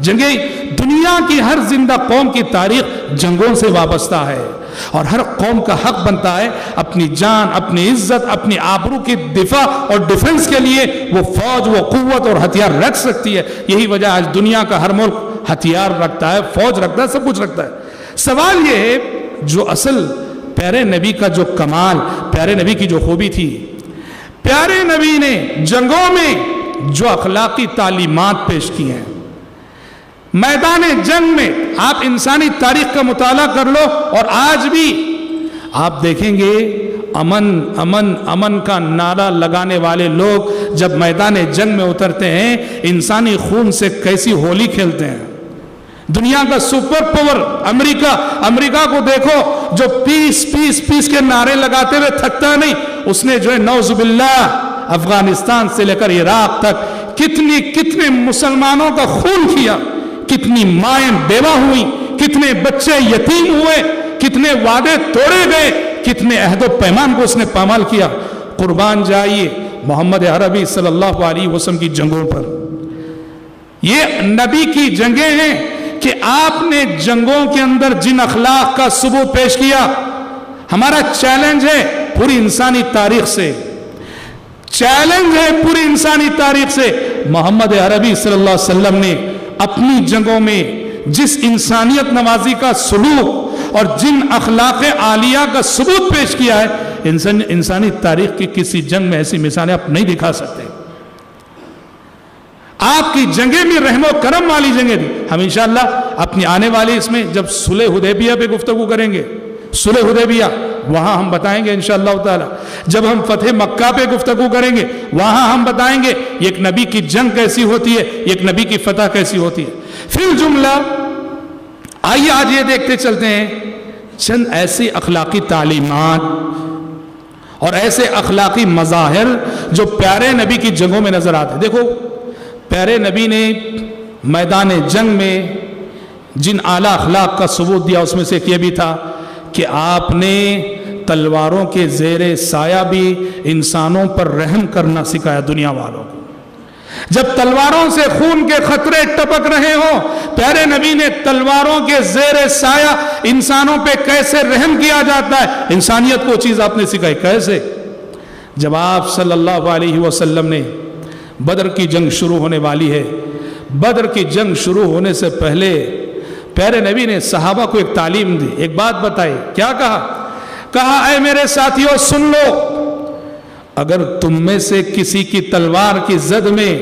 جنگیں. دنیا کی ہر زندہ قوم کی تاریخ جنگوں سے وابستہ ہے, اور ہر قوم کا حق بنتا ہے اپنی جان, اپنی عزت, اپنی آبرو کی دفاع اور ڈیفنس کے لیے وہ فوج, وہ قوت اور ہتھیار رکھ سکتی ہے. یہی وجہ آج دنیا کا ہر ملک ہتھیار رکھتا ہے, فوج رکھتا ہے, سب کچھ رکھتا ہے. سوال یہ ہے جو اصل پیارے نبی کا جو کمال, پیارے نبی کی جو خوبی تھی, پیارے نبی نے جنگوں میں جو اخلاقی تعلیمات پیش کی ہیں, میدان جنگ میں آپ انسانی تاریخ کا مطالعہ کر لو, اور آج بھی آپ دیکھیں گے امن امن امن کا نعرہ لگانے والے لوگ جب میدان جنگ میں اترتے ہیں انسانی خون سے کیسی ہولی کھیلتے ہیں. دنیا کا سپر پاور امریکہ کو دیکھو جو پیس پیس پیس کے نعرے لگاتے ہوئے تھکتا نہیں، اس نے جو ہے نعوذ باللہ افغانستان سے لے کر عراق تک کتنے مسلمانوں کا خون کیا، کتنی مائیں بیوہ ہوئی، کتنے بچے یتیم ہوئے، کتنے وعدے توڑے گئے، کتنے عہد و پیمان کو اس نے پامال کیا۔ قربان جائیے محمد عربی صلی اللہ علیہ وسلم کی جنگوں پر۔ یہ نبی کی جنگیں ہیں کہ آپ نے جنگوں کے اندر جن اخلاق کا ثبوت پیش کیا۔ ہمارا چیلنج ہے پوری انسانی تاریخ سے، پوری انسانی تاریخ سے محمد عربی صلی اللہ علیہ وسلم نے اپنی جنگوں میں جس انسانیت نوازی کا سلوک اور جن اخلاق عالیہ کا ثبوت پیش کیا ہے، انسانی تاریخ کی کسی جنگ میں ایسی مثالیں آپ نہیں دکھا سکتے۔ آپ کی جنگیں بھی رحم و کرم والی جنگیں تھیں۔ ہم انشاءاللہ اپنی آنے والی اس میں جب صلح حدیبیہ پہ گفتگو کریں گے، صلح حدیبیہ وہاں ہم بتائیں گے انشاءاللہ تعالی۔ جب ہم فتح مکہ پہ گفتگو کریں گے وہاں ہم بتائیں گے ایک نبی کی جنگ کیسی ہوتی ہے، ایک نبی کی فتح کیسی ہوتی ہے۔ پھر جملہ آئیے آج یہ دیکھتے چلتے ہیں چند ایسی اخلاقی تعلیمات اور ایسے اخلاقی مظاہر جو پیارے نبی کی جنگوں میں نظر آتے ہیں۔ دیکھو پیارے نبی نے میدان جنگ میں جن اعلیٰ اخلاق کا ثبوت دیا اس میں سے ایک یہ بھی تھا کہ آپ نے تلواروں کے زیر سایہ بھی انسانوں پر رحم کرنا سکھایا، دنیا والوں کو۔ جب تلواروں سے خون کے خطرے ٹپک رہے ہوں، پیارے نبی نے تلواروں کے زیر سایہ انسانوں پہ کیسے رحم کیا جاتا ہے، انسانیت کو چیز آپ نے سکھائی۔ کیسے؟ جب آپ صلی اللہ علیہ وسلم نے بدر کی جنگ شروع ہونے والی ہے، بدر کی جنگ شروع ہونے سے پہلے پیارے نبی نے صحابہ کو ایک تعلیم دی، ایک بات بتائی۔ کیا کہا اے میرے ساتھیوں سن لو، اگر تم میں سے کسی کی تلوار کی زد میں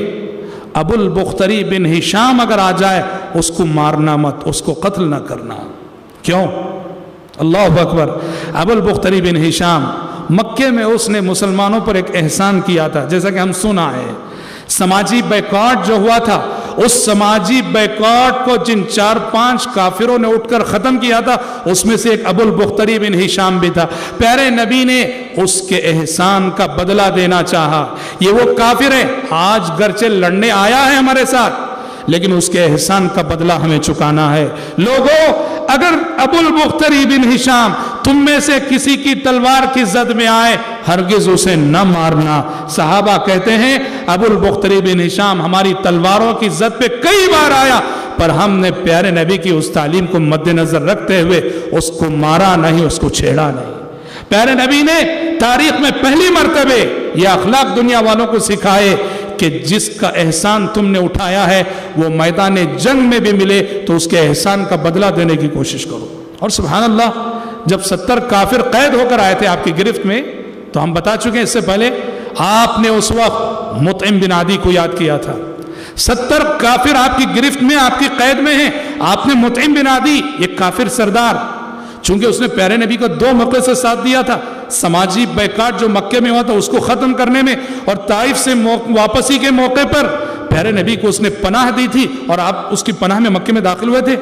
ابو البختری بن ہشام اگر آ جائے اس کو مارنا مت، اس کو قتل نہ کرنا۔ کیوں؟ اللہ اکبر۔ ابو البختری بن ہشام مکے میں اس نے مسلمانوں پر ایک احسان کیا تھا، جیسا کہ ہم سنا ہے سماجی بیکاٹ جو ہوا تھا، اس سماجی بیکاٹ کو جن 4-5 کافروں نے اٹھ کر ختم کیا تھا اس میں سے ایک ابو البختری بن ہشام بھی تھا۔ پیارے نبی نے اس کے احسان کا بدلہ دینا چاہا۔ یہ وہ کافر ہے آج گرچہ لڑنے آیا ہے ہمارے ساتھ لیکن اس کے احسان کا بدلہ ہمیں چکانا ہے۔ لوگوں اگر ابو البختری بن ہشام تم میں سے کسی کی تلوار کی زد میں آئے ہرگز اسے نہ مارنا۔ صحابہ کہتے ہیں ابو البختری بن ہشام ہماری تلواروں کی زد پہ کئی بار آیا پر ہم نے پیارے نبی کی اس تعلیم کو مد نظر رکھتے ہوئے اس کو مارا نہیں، اس کو چھیڑا نہیں۔ پیارے نبی نے تاریخ میں پہلی مرتبہ یہ اخلاق دنیا والوں کو سکھائے کہ جس کا احسان تم نے اٹھایا ہے وہ میدان جنگ میں بھی ملے تو اس کے احسان کا بدلہ دینے کی کوشش کرو۔ اور سبحان اللہ جب 70 کافر قید ہو کر آئے تھے آپ کی گرفت میں تو ہم بتا چکے ہیں اس سے پہلے آپ نے اس وقت مطعم بن عدی کو یاد کیا تھا۔ 70 کافر آپ کی گرفت میں آپ کی قید میں ہیں، آپ نے مطعم بن عدی ایک کافر سردار، چونکہ اس نے پیارے نبی کو 2 موقع سے ساتھ دیا تھا، سماجی بیکاٹ جو مکے میں ہوا تھا اس کو ختم کرنے میں اور طائف سے واپسی کے موقع پر پیارے نبی کو اس نے پناہ دی تھی اور آپ اس کی پناہ میں مکے میں داخل ہوئے تھے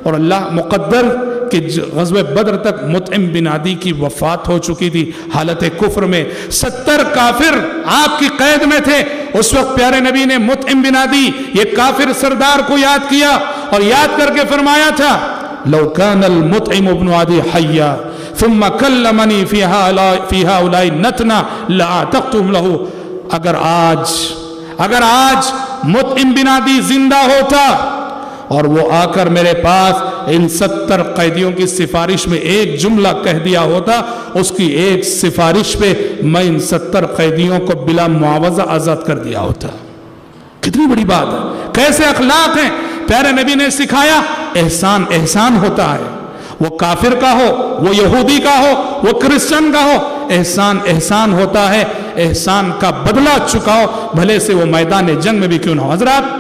اور اللہ مقدر کہ غزوہ بدر تک مطعم بن عدی کی وفات ہو چکی تھی حالت کفر میں۔ 70 کافر آپ کی قید میں تھے، اس وقت پیارے نبی نے مطعم بن عدی یہ کافر سردار کو یاد کیا اور یاد کر کے فرمایا تھا لو كان المطعم ابن عدی حیا ثم كلمني في هؤلاء النتنا لاعتقتهم له۔ اگر آج مطعم بن عدی زندہ ہوتا اور وہ آ کر میرے پاس ان 70 قیدیوں کی سفارش میں ایک جملہ کہہ دیا ہوتا، اس کی ایک سفارش پہ میں ان 70 قیدیوں کو بلا معاوضہ آزاد کر دیا ہوتا۔ کتنی بڑی بات ہے، کیسے اخلاق ہیں۔ پیارے نبی نے سکھایا احسان احسان ہوتا ہے، وہ کافر کا ہو، وہ یہودی کا ہو، وہ کرسچن کا ہو، احسان احسان ہوتا ہے، احسان کا بدلہ چکاؤ بھلے سے وہ میدان جنگ میں بھی کیوں نہ ہو۔ حضرات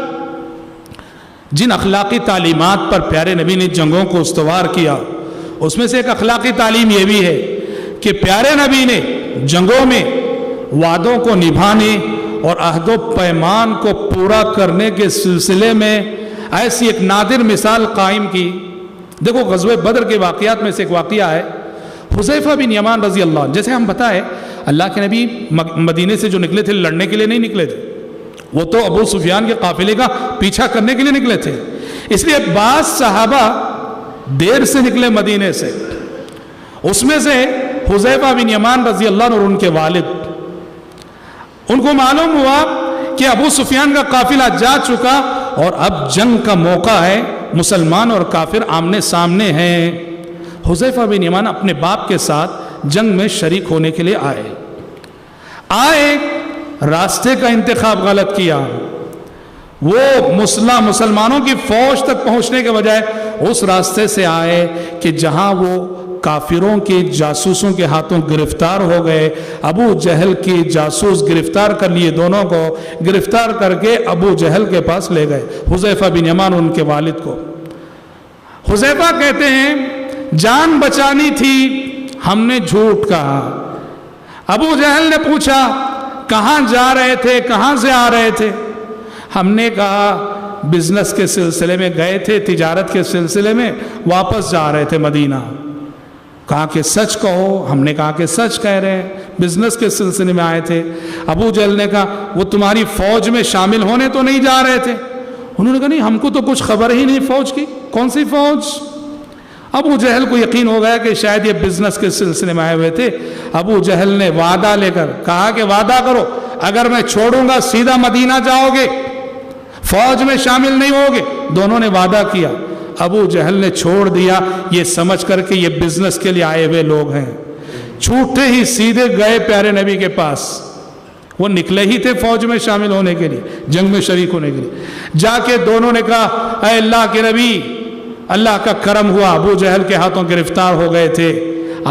جن اخلاقی تعلیمات پر پیارے نبی نے جنگوں کو استوار کیا اس میں سے ایک اخلاقی تعلیم یہ بھی ہے کہ پیارے نبی نے جنگوں میں وعدوں کو نبھانے اور عہد و پیمان کو پورا کرنے کے سلسلے میں ایسی ایک نادر مثال قائم کی. دیکھو غزوہ بدر کے واقعات میں سے ایک واقعہ ہے. حذیفہ بن یمان رضی اللہ عنہ، جیسے ہم بتائے اللہ کے نبی مدینے سے جو نکلے تھے لڑنے کے لیے نہیں نکلے تھے، وہ تو ابو سفیان کے قافلے کا پیچھا کرنے کے لیے نکلے تھے. اس لیے بعض صحابہ دیر سے نکلے مدینے سے. اس میں سے حذیفہ بن یمان رضی اللہ عنہ اور ان کے والد، ان کو معلوم ہوا کہ ابو سفیان کا قافلہ جا چکا اور اب جنگ کا موقع ہے، مسلمان اور کافر آمنے سامنے ہیں. حذیفہ بن یمان اپنے باپ کے ساتھ جنگ میں شریک ہونے کے لیے آئے. راستے کا انتخاب غلط کیا. وہ مسلمانوں کی فوج تک پہنچنے کے بجائے اس راستے سے آئے کہ جہاں وہ کافروں کے جاسوسوں کے ہاتھوں گرفتار ہو گئے. ابو جہل کے جاسوس گرفتار کر لیے، دونوں کو گرفتار کر کے ابو جہل کے پاس لے گئے، حذیفہ بن یمان ان کے والد کو. حذیفہ کہتے ہیں جان بچانی تھی، ہم نے جھوٹ کہا. ابو جہل نے پوچھا کہاں جا رہے تھے، کہاں سے آ رہے تھے؟ ہم نے کہا بزنس کے سلسلے میں گئے تھے، تجارت کے سلسلے میں واپس جا رہے تھے مدینہ. کہا کہ سچ کہو. ہم نے کہا کہ سچ کہہ رہے ہیں، بزنس کے سلسلے میں آئے تھے. ابو جہل نے کہا وہ تمہاری فوج میں شامل ہونے تو نہیں جا رہے تھے؟ انہوں نے کہا نہیں، ہم کو تو کچھ خبر ہی نہیں فوج کی. کون سی فوج؟ ابو جہل کو یقین ہو گیا کہ شاید یہ بزنس کے سلسلے میں آئے ہوئے تھے. ابو جہل نے وعدہ لے کر کہا کہ وعدہ کرو اگر میں چھوڑوں گا سیدھا مدینہ جاؤ گے، فوج میں شامل نہیں ہوگے. دونوں نے وعدہ کیا. ابو جہل نے چھوڑ دیا یہ سمجھ کر کے یہ بزنس کے لیے آئے ہوئے لوگ ہیں. چھوٹے ہی سیدھے گئے پیارے نبی کے پاس. وہ نکلے ہی تھے فوج میں شامل ہونے کے لیے، جنگ میں شریک ہونے کے لیے. جا کے دونوں نے کہا اے اللہ کے نبی، اللہ کا کرم ہوا، ابو جہل کے ہاتھوں گرفتار ہو گئے تھے،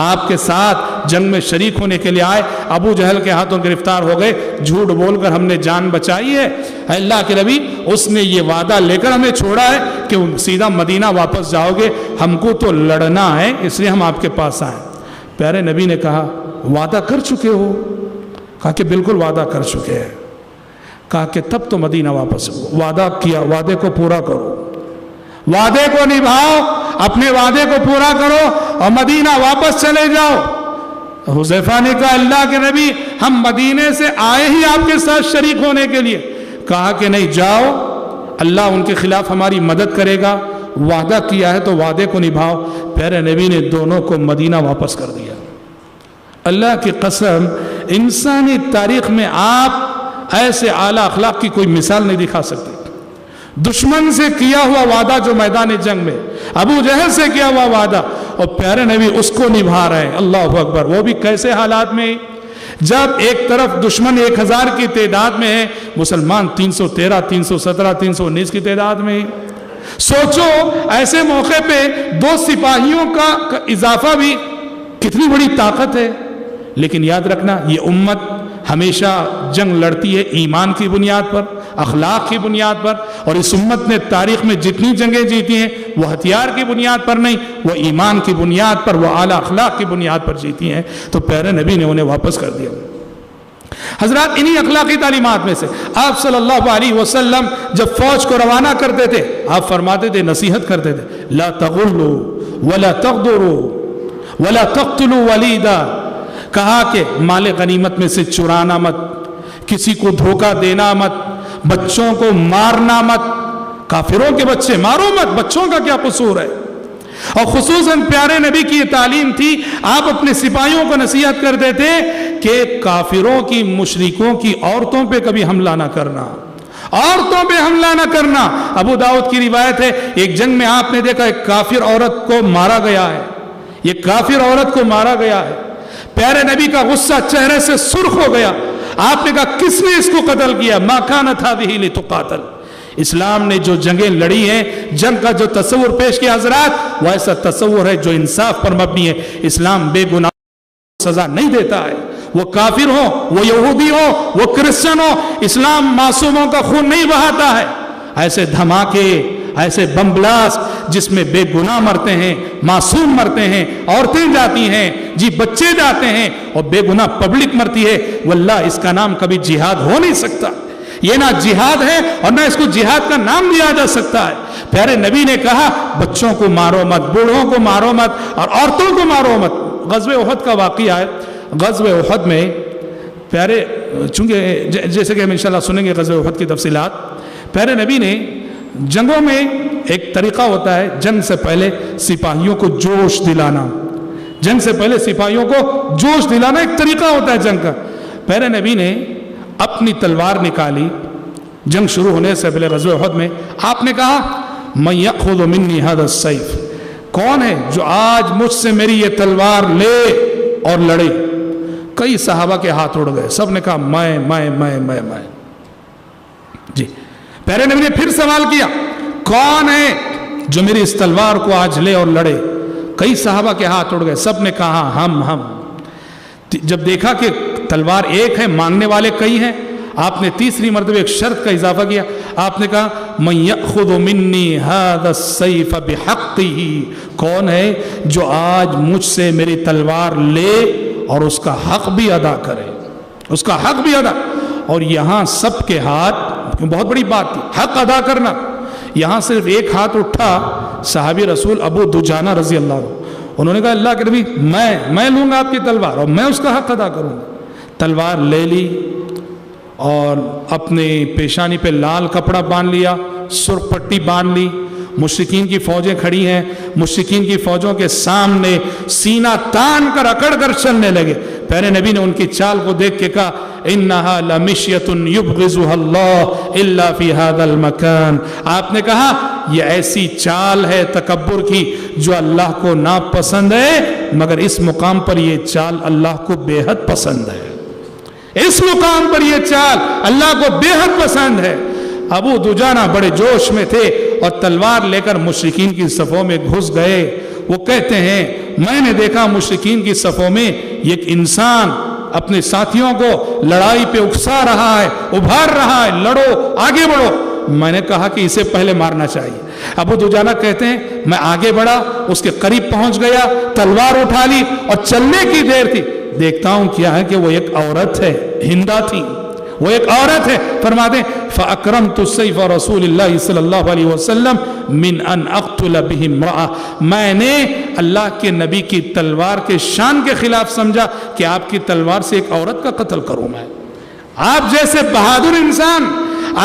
آپ کے ساتھ جنگ میں شریک ہونے کے لیے آئے، ابو جہل کے ہاتھوں گرفتار ہو گئے، جھوٹ بول کر ہم نے جان بچائی ہے. اے اللہ کے نبی، اس نے یہ وعدہ لے کر ہمیں چھوڑا ہے کہ سیدھا مدینہ واپس جاؤ گے، ہم کو تو لڑنا ہے اس لیے ہم آپ کے پاس آئے. پیارے نبی نے کہا وعدہ کر چکے ہو؟ کہا کہ بالکل وعدہ کر چکے ہیں. کہا کہ تب تو مدینہ واپس وعدہ کیا، وعدے کو پورا کرو، وعدے کو نبھاؤ، اپنے وعدے کو پورا کرو اور مدینہ واپس چلے جاؤ. حذیفہ نے کہا اللہ کے نبی، ہم مدینے سے آئے ہی آپ کے ساتھ شریک ہونے کے لیے. کہا کہ نہیں، جاؤ، اللہ ان کے خلاف ہماری مدد کرے گا، وعدہ کیا ہے تو وعدے کو نبھاؤ. پیارے نبی نے دونوں کو مدینہ واپس کر دیا. اللہ کی قسم، انسانی تاریخ میں آپ ایسے اعلیٰ اخلاق کی کوئی مثال نہیں دکھا سکتے. دشمن سے کیا ہوا وعدہ جو میدان جنگ میں، ابو جہل سے کیا ہوا وعدہ، اور پیارے نبی اس کو نبھا رہے ہیں. اللہ اکبر. وہ بھی کیسے حالات میں، جب ایک طرف دشمن 1000 کی تعداد میں ہے، مسلمان 313 317 319 کی تعداد میں. سوچو ایسے موقع پہ 2 سپاہیوں کا اضافہ بھی کتنی بڑی طاقت ہے. لیکن یاد رکھنا یہ امت ہمیشہ جنگ لڑتی ہے ایمان کی بنیاد پر، اخلاق کی بنیاد پر، اور اس امت نے تاریخ میں جتنی جنگیں جیتی ہیں وہ ہتھیار کی بنیاد پر نہیں، وہ ایمان کی بنیاد پر، وہ اعلیٰ اخلاق کی بنیاد پر جیتی ہیں. تو پیارے نبی نے انہیں واپس کر دیا. حضرات انہی اخلاقی تعلیمات میں سے آپ صلی اللہ علیہ وسلم جب فوج کو روانہ کرتے تھے آپ فرماتے تھے، نصیحت کرتے تھے، لا تغلوا ولا تغدروا ولا تقتلوا ولیدا. کہا کہ مال غنیمت میں سے چرانا مت، کسی کو دھوکہ دینا مت، بچوں کو مارنا مت. کافروں کے بچے مارو مت، بچوں کا کیا قصور ہے. اور خصوصاً پیارے نبی کی یہ تعلیم تھی، آپ اپنے سپاہیوں کو نصیحت کرتے تھے کہ کافروں کی، مشرکوں کی عورتوں پہ کبھی حملہ نہ کرنا، عورتوں پہ حملہ نہ کرنا. ابو داؤد کی روایت ہے ایک جنگ میں آپ نے دیکھا ایک کافر عورت کو مارا گیا ہے، یہ کافر عورت کو مارا گیا ہے. پیارے نبی کا غصہ چہرے سے سرخ ہو گیا. آپ نے کہا کس نے اس کو قتل کیا؟ ما کانت هذه لتقاتل. اسلام نے جو جنگیں لڑی ہیں، جنگ کا جو تصور پیش کیا حضرات، وہ ایسا تصور ہے جو انصاف پر مبنی ہے. اسلام بے گناہ سزا نہیں دیتا ہے، وہ کافر ہو، وہ یہودی ہو، وہ کرسچن ہو، اسلام معصوموں کا خون نہیں بہاتا ہے. ایسے دھماکے، ایسے بم بلاسٹ جس میں بے گناہ مرتے ہیں، معصوم مرتے ہیں، عورتیں جاتی ہیں، جی بچے جاتے ہیں، اور بے گناہ پبلک مرتی ہے، واللہ اس کا نام کبھی جہاد ہو نہیں سکتا. یہ نہ جہاد ہے اور نہ اس کو جہاد کا نام دیا جا سکتا ہے. پیارے نبی نے کہا بچوں کو مارو مت، بوڑھوں کو مارو مت، اور عورتوں کو مارو مت۔ غزوہ احد کا واقعہ ہے۔ غزوہ احد میں پیارے، چونکہ جیسے کہ ہم انشاءاللہ سنیں گے غزوہ احد کی تفصیلات، پیارے نبی نے جنگوں میں ایک طریقہ ہوتا ہے جنگ سے پہلے سپاہیوں کو جوش دلانا، جنگ سے پہلے سپاہیوں کو جوش دلانا ایک طریقہ ہوتا ہے جنگ کا۔ پیارے نبی نے اپنی تلوار نکالی جنگ شروع ہونے سے پہلے غزوہ احد میں، آپ نے کہا من یأخذ منی هذا السیف، کون ہے جو آج مجھ سے میری یہ تلوار لے اور لڑے؟ کئی صحابہ کے ہاتھ اڑ گئے، سب نے کہا میں۔ جی پیارے نبی نے پھر سوال کیا کون ہے جو میری اس تلوار کو آج لے اور لڑے؟ کئی صحابہ کے ہاتھ اڑ گئے، سب نے کہا ہم۔ جب دیکھا کہ تلوار ایک ہے، مانگنے والے کئی ہیں، آپ نے تیسری مرتبہ ایک شرط کا اضافہ کیا، آپ نے کہا من یأخذ منی هذا السیف بحقہ، کون ہے جو آج مجھ سے میری تلوار لے اور اس کا حق بھی ادا کرے، اس کا حق بھی ادا۔ اور یہاں سب کے ہاتھ، بہت بڑی بات تھی حق ادا کرنا، یہاں صرف ایک ہاتھ اٹھا صحابی رسول ابو دجانہ رضی اللہ عنہ، انہوں نے کہا اللہ کے نبی میں لوں گا آپ کی تلوار اور میں اس کا حق ادا کروں گا۔ تلوار لے لی اور اپنے پیشانی پہ لال کپڑا باندھ لیا، سرخ پٹی باندھ لی، مشرکین کی فوجیں کھڑی ہیں، مشرکین کی فوجوں کے سامنے سینہ تان کر اکڑ کر چلنے لگے۔ پیارے نبی نے ان کی چال کو دیکھ کے کہا انہا لمشیۃ یبغضها اللہ الا فی ھذا المکان، آپ نے کہا یہ ایسی چال ہے تکبر کی جو اللہ کو ناپسند ہے، مگر اس مقام پر یہ چال اللہ کو بے حد پسند ہے، اس مقام پر یہ چال اللہ کو بے حد پسند ہے۔ ابو دجانہ بڑے جوش میں تھے اور تلوار لے کر مشرکین کی صفوں میں گھس گئے۔ وہ کہتے ہیں میں نے دیکھا مشرکین کی صفوں میں ایک انسان اپنے ساتھیوں کو لڑائی پہ اکسا رہا ہے، ابھار رہا ہے، لڑو آگے بڑھو۔ میں نے کہا کہ اسے پہلے مارنا چاہیے۔ ابو دجانہ کہتے ہیں میں آگے بڑھا، اس کے قریب پہنچ گیا، تلوار اٹھا لی اور چلنے کی دیر تھی، دیکھتا ہوں کیا ہے کہ وہ ایک عورت ہے، ہندا تھی، وہ ایک عورت ہے۔ فرماتے ہیں فَأَكْرَمْتُ السَّيْفَ رَسُولِ اللَّهِ صلی اللہ علیہ وسلم مِنْ أَنْ أَقْتُلَ بِهِ امْرَأَةً، میں نے اللہ کے نبی کی تلوار کے شان کے خلاف سمجھا کہ آپ کی تلوار سے ایک عورت کا قتل کروں میں۔ آپ جیسے بہادر انسان،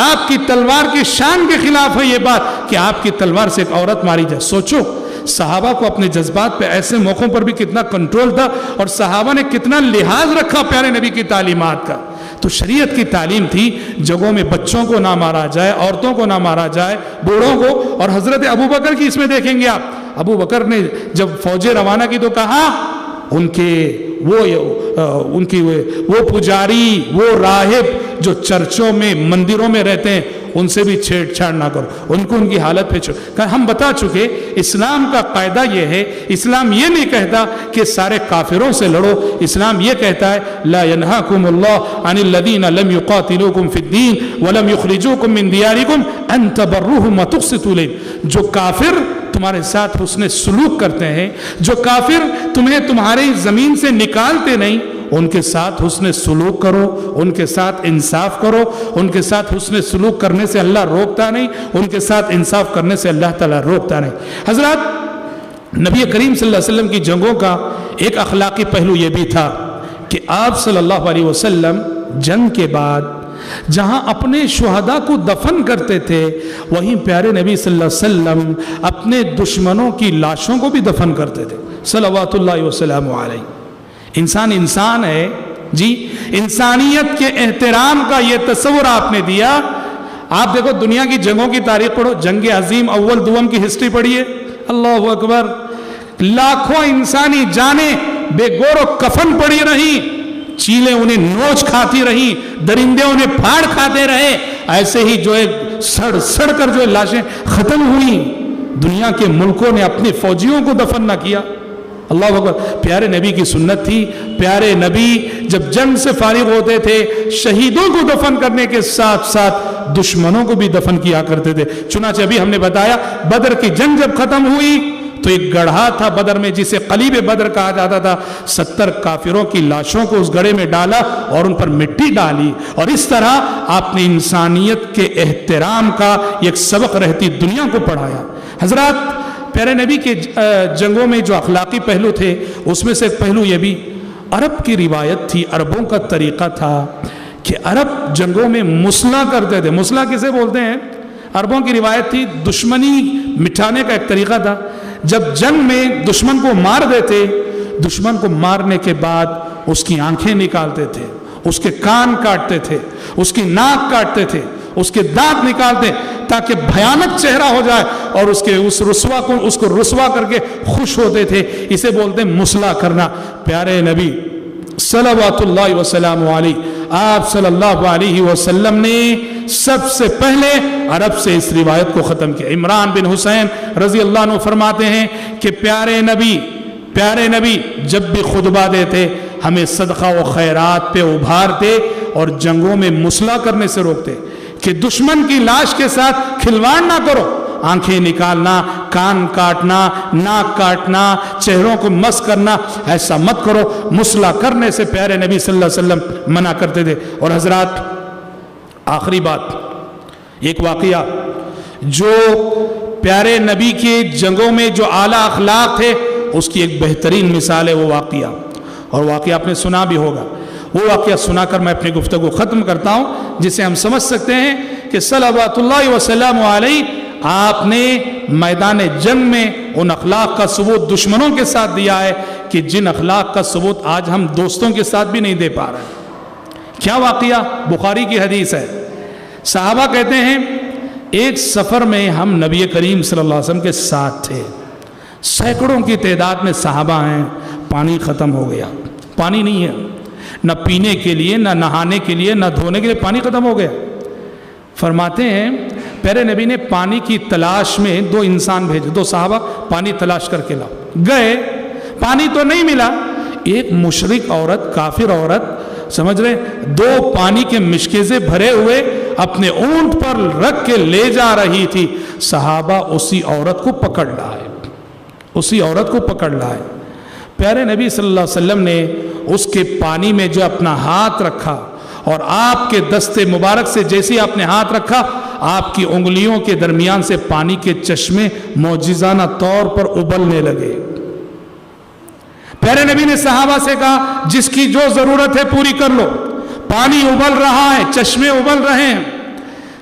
آپ کی تلوار کی شان کے خلاف ہے یہ بات کہ آپ کی تلوار سے ایک عورت ماری جائے۔ سوچو صحابہ کو اپنے جذبات پہ ایسے موقعوں پر بھی کتنا کنٹرول تھا اور صحابہ نے کتنا لحاظ رکھا پیارے نبی کی تعلیمات کا۔ تو شریعت کی تعلیم تھی جگہوں میں بچوں کو نہ مارا جائے، عورتوں کو نہ مارا جائے، بوڑھوں کو۔ اور حضرت ابوبکر کی اس میں دیکھیں گے آپ، ابو بکر نے جب فوجیں روانہ کی تو کہا ان کے وہ پجاری، وہ راہب جو چرچوں میں مندروں میں رہتے ہیں ان سے بھی چھیڑ چھاڑ نہ کرو، ان کو ان کی حالت پہ چھوڑو۔ کہ ہم بتا چکے اسلام کا قاعدہ یہ ہے، اسلام یہ نہیں کہتا کہ سارے کافروں سے لڑو، اسلام یہ کہتا ہے لا ینہاکم اللہ عن الذین لم یقاتلوکم فی الدین ولم یخرجوکم من دیارکم ان تبروہم وتقسطوا الیہم، جو کافر تمہارے ساتھ حسن سلوک کرتے ہیں، جو کافر تمہیں تمہاری زمین سے نکالتے نہیں، ان کے ساتھ حسن سلوک کرو، ان کے ساتھ انصاف کرو۔ ان کے ساتھ حسن سلوک کرنے سے اللہ روکتا نہیں، ان کے ساتھ انصاف کرنے سے اللہ تعالیٰ روکتا نہیں۔ حضرات نبی کریم صلی اللہ علیہ وسلم کی جنگوں کا ایک اخلاقی پہلو یہ بھی تھا کہ آپ صلی اللہ علیہ وسلم جنگ کے بعد جہاں اپنے شہداء کو دفن کرتے تھے وہیں پیارے نبی صلی اللہ علیہ وسلم اپنے دشمنوں کی لاشوں کو بھی دفن کرتے تھے صلوات اللہ وسلم علیہ۔ انسان ہے جی، انسانیت کے احترام کا یہ تصور آپ نے دیا۔ آپ دیکھو دنیا کی جنگوں کی تاریخ پڑھو، جنگ عظیم اول دوم کی ہسٹری پڑھیے، اللہ اکبر، لاکھوں انسانی جانیں بے گور و کفن پڑی رہی، چیلیں انہیں نوچ کھاتی رہی، درندے انہیں پھاڑ کھاتے رہے، ایسے ہی جو ہے سڑ سڑ کر جو لاشیں ختم ہوئی۔ دنیا کے ملکوں نے اپنے فوجیوں کو دفن نہ کیا، اللہ اکبر۔ پیارے نبی کی سنت تھی، پیارے نبی جب جنگ سے فارغ ہوتے تھے شہیدوں کو دفن کرنے کے ساتھ ساتھ دشمنوں کو بھی دفن کیا کرتے تھے۔ چنانچہ ابھی ہم نے بتایا بدر کی جنگ جب ختم ہوئی تو ایک گڑھا تھا بدر میں جسے قلیب بدر کہا جاتا تھا، 70 کافروں کی لاشوں کو اس گڑھے میں ڈالا اور ان پر مٹی ڈالی، اور اس طرح آپ نے انسانیت کے احترام کا ایک سبق رہتی دنیا کو پڑھایا۔ حضرات، پیارے نبی کے جنگوں میں جو اخلاقی پہلو تھے اس میں سے ایک پہلو یہ بھی، عرب کی روایت تھی، عربوں کا طریقہ تھا کہ عرب جنگوں میں مسلح کرتے تھے۔ مسلح کسے بولتے ہیں؟ عربوں کی روایت تھی، دشمنی مٹھانے کا ایک طریقہ تھا۔ جب جنگ میں دشمن کو مار دیتے، دشمن کو مارنے کے بعد اس کی آنکھیں نکالتے تھے، اس کے کان کاٹتے تھے، اس کی ناک کاٹتے تھے، اس کے دانت نکالتے تاکہ بھیانک چہرہ ہو جائے، اور اس کو رسوا کر کے خوش ہوتے تھے۔ اسے بولتے ہیں مسلح کرنا۔ پیارے نبی صلوات اللہ وسلام علیہ، آپ صلی اللہ علیہ وسلم نے سب سے پہلے عرب سے اس روایت کو ختم کیا۔ عمران بن حسین رضی اللہ عنہ فرماتے ہیں کہ پیارے نبی جب بھی خطبہ دیتے ہمیں صدقہ و خیرات پہ ابھارتے اور جنگوں میں مسلح کرنے سے روکتے کہ دشمن کی لاش کے ساتھ کھلواڑ نہ کرو، آنکھیں نکالنا، کان کاٹنا، ناک کاٹنا، چہروں کو مس کرنا، ایسا مت کرو۔ مسلح کرنے سے پیارے نبی صلی اللہ علیہ وسلم منع کرتے تھے۔ اور حضرات، آخری بات، ایک واقعہ جو پیارے نبی کے جنگوں میں جو اعلیٰ اخلاق تھے اس کی ایک بہترین مثال ہے وہ واقعہ، اور واقعہ آپ نے سنا بھی ہوگا۔ وہ واقعہ سنا کر میں اپنی گفتگو ختم کرتا ہوں، جسے ہم سمجھ سکتے ہیں کہ صلوات اللہ وسلم علیہ آپ نے میدان جنگ میں ان اخلاق کا ثبوت دشمنوں کے ساتھ دیا ہے کہ جن اخلاق کا ثبوت آج ہم دوستوں کے ساتھ بھی نہیں دے پا رہے۔ کیا واقعہ؟ بخاری کی حدیث ہے۔ صحابہ کہتے ہیں ایک سفر میں ہم نبی کریم صلی اللہ علیہ وسلم کے ساتھ تھے، سینکڑوں کی تعداد میں صحابہ ہیں، پانی ختم ہو گیا، پانی نہیں ہے، نہ پینے کے لیے، نہ نہانے کے لیے، نہ دھونے کے لیے، پانی ختم ہو گیا۔ فرماتے ہیں پیارے نبی نے پانی کی تلاش میں 2 انسان بھیجے، 2 صحابہ، پانی تلاش کر کے لاؤ۔ گئے، پانی تو نہیں ملا۔ ایک مشرک عورت، کافر عورت، سمجھ رہے، 2 پانی کے مشکیزیں بھرے ہوئے اپنے اونٹ پر رکھ کے لے جا رہی تھی۔ صحابہ اسی عورت کو پکڑ لائے، اسی عورت کو پکڑ لائے۔ پیارے نبی صلی اللہ علیہ وسلم نے اس کے پانی میں جو اپنا ہاتھ رکھا، اور آپ کے دستے مبارک سے جیسے آپ نے ہاتھ رکھا، آپ کی انگلیوں کے درمیان سے پانی کے چشمے معجزانہ طور پر ابلنے لگے۔ پیارے نبی نے صحابہ سے کہا جس کی جو ضرورت ہے پوری کر لو، پانی ابل رہا ہے، چشمے ابل رہے ہیں،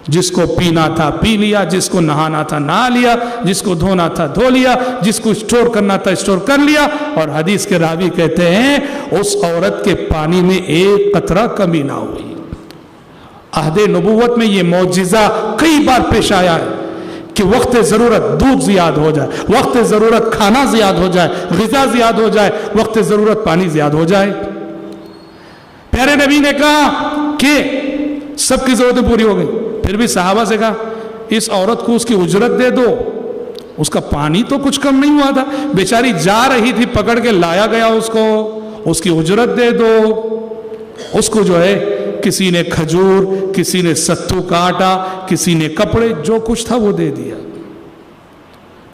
جس کو پینا تھا پی لیا، جس کو نہانا تھا نہا لیا، جس کو دھونا تھا دھو لیا، جس کو اسٹور کرنا تھا اسٹور کر لیا۔ اور حدیث کے راوی کہتے ہیں اس عورت کے پانی میں ایک قطرہ کمی نہ ہوئی۔ عہد نبوت میں یہ معجزہ کئی بار پیش آیا ہے کہ وقت ضرورت دودھ زیاد ہو جائے، وقت ضرورت کھانا زیاد ہو جائے، غذا زیاد ہو جائے، وقت ضرورت پانی زیاد ہو جائے۔ پیارے نبی نے کہا کہ سب کی ضرورتیں پوری ہو گئی، پھر بھی صحابہ سے کہا اس عورت کو اس کی اجرت دے دو، اس کا پانی تو کچھ کم نہیں ہوا تھا، بیچاری جا رہی تھی، پکڑ کے لایا گیا اس کو، اس کی اجرت دے دو۔ اس کو جو ہے کسی نے کھجور، کسی نے ستو کا آٹا، کسی نے کپڑے، جو کچھ تھا وہ دے دیا۔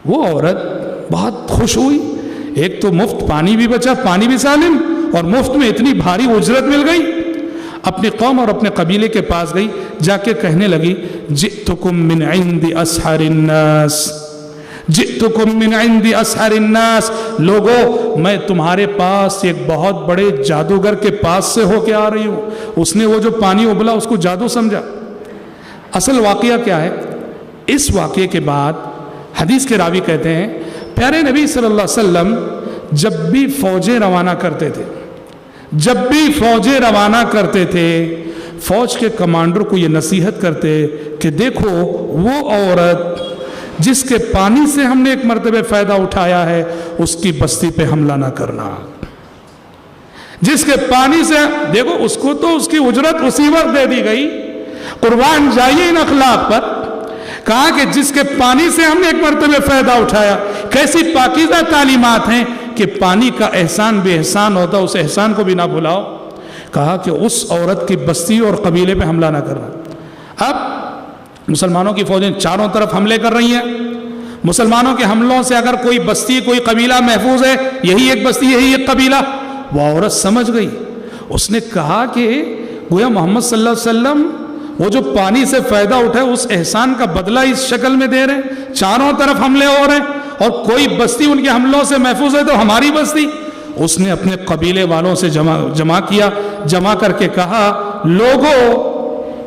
وہ عورت بہت خوش ہوئی، ایک تو مفت پانی بھی بچا، پانی بھی سالم، اور مفت میں اتنی بھاری اجرت مل گئی۔ اپنی قوم اور اپنے قبیلے کے پاس گئی، جا کے کہنے لگی جئتکم من عند اسحر الناس، جئتکم من عند اسحر الناس، لوگو میں تمہارے پاس ایک بہت بڑے جادوگر کے پاس سے ہو کے آ رہی ہوں۔ اس نے وہ جو پانی ابلا اس کو جادو سمجھا۔ اصل واقعہ کیا ہے؟ اس واقعے کے بعد حدیث کے راوی کہتے ہیں پیارے نبی صلی اللہ علیہ وسلم جب بھی فوجیں روانہ کرتے تھے، جب بھی فوجیں روانہ کرتے تھے، فوج کے کمانڈر کو یہ نصیحت کرتے کہ دیکھو وہ عورت جس کے پانی سے ہم نے ایک مرتبہ فائدہ اٹھایا ہے اس کی بستی پہ حملہ نہ کرنا، جس کے پانی سے دیکھو اس کو تو اس کی اجرت اسی وقت دے دی گئی۔ قربان جائیے ان اخلاق پر، کہا کہ جس کے پانی سے ہم نے ایک مرتبہ فائدہ اٹھایا۔ کیسی پاکیزہ تعلیمات ہیں کہ پانی کا احسان بے احسان ہوتا، اس احسان کو بھی نہ بھلاؤ۔ کہا کہ اس عورت کی بستی اور قبیلے پہ حملہ نہ کرنا۔ اب مسلمانوں کی فوجیں چاروں طرف حملے کر رہی ہیں، مسلمانوں کے حملوں سے اگر کوئی بستی کوئی قبیلہ محفوظ ہے یہی ایک بستی یہی ایک قبیلہ. وہ عورت سمجھ گئی. اس نے کہا کہ گویا محمد صلی اللہ علیہ وسلم وہ جو پانی سے فائدہ اٹھائے اس احسان کا بدلہ اس شکل میں دے رہے ہیں. چاروں طرف حملے ہو رہے ہیں اور کوئی بستی ان کے حملوں سے محفوظ ہے تو ہماری بستی. اس نے اپنے قبیلے والوں سے جمع کیا. جمع کر کے کہا لوگوں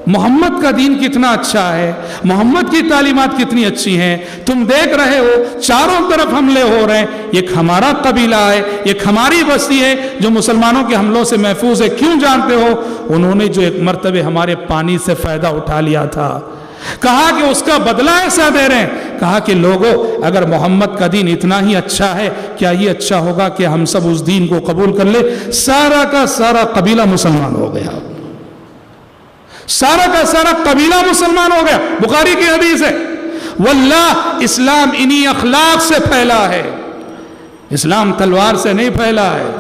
محمد کا دین کتنا اچھا ہے, محمد کی تعلیمات کتنی اچھی ہیں, تم دیکھ رہے ہو چاروں طرف حملے ہو رہے ہیں, ایک ہمارا قبیلہ ہے, ایک ہماری بستی ہے جو مسلمانوں کے حملوں سے محفوظ ہے. کیوں جانتے ہو؟ انہوں نے جو ایک مرتبہ ہمارے پانی سے فائدہ اٹھا لیا تھا. کہا کہ اس کا بدلہ ایسا دے رہے ہیں. کہا کہ لوگوں اگر محمد کا دین اتنا ہی اچھا ہے کیا یہ اچھا ہوگا کہ ہم سب اس دین کو قبول کر لیں؟ سارا کا سارا قبیلہ مسلمان ہو گیا. سارا کا سارا قبیلہ مسلمان ہو گیا. بخاری کی حدیث ہے. واللہ اسلام انہی اخلاق سے پھیلا ہے. اسلام تلوار سے نہیں پھیلا ہے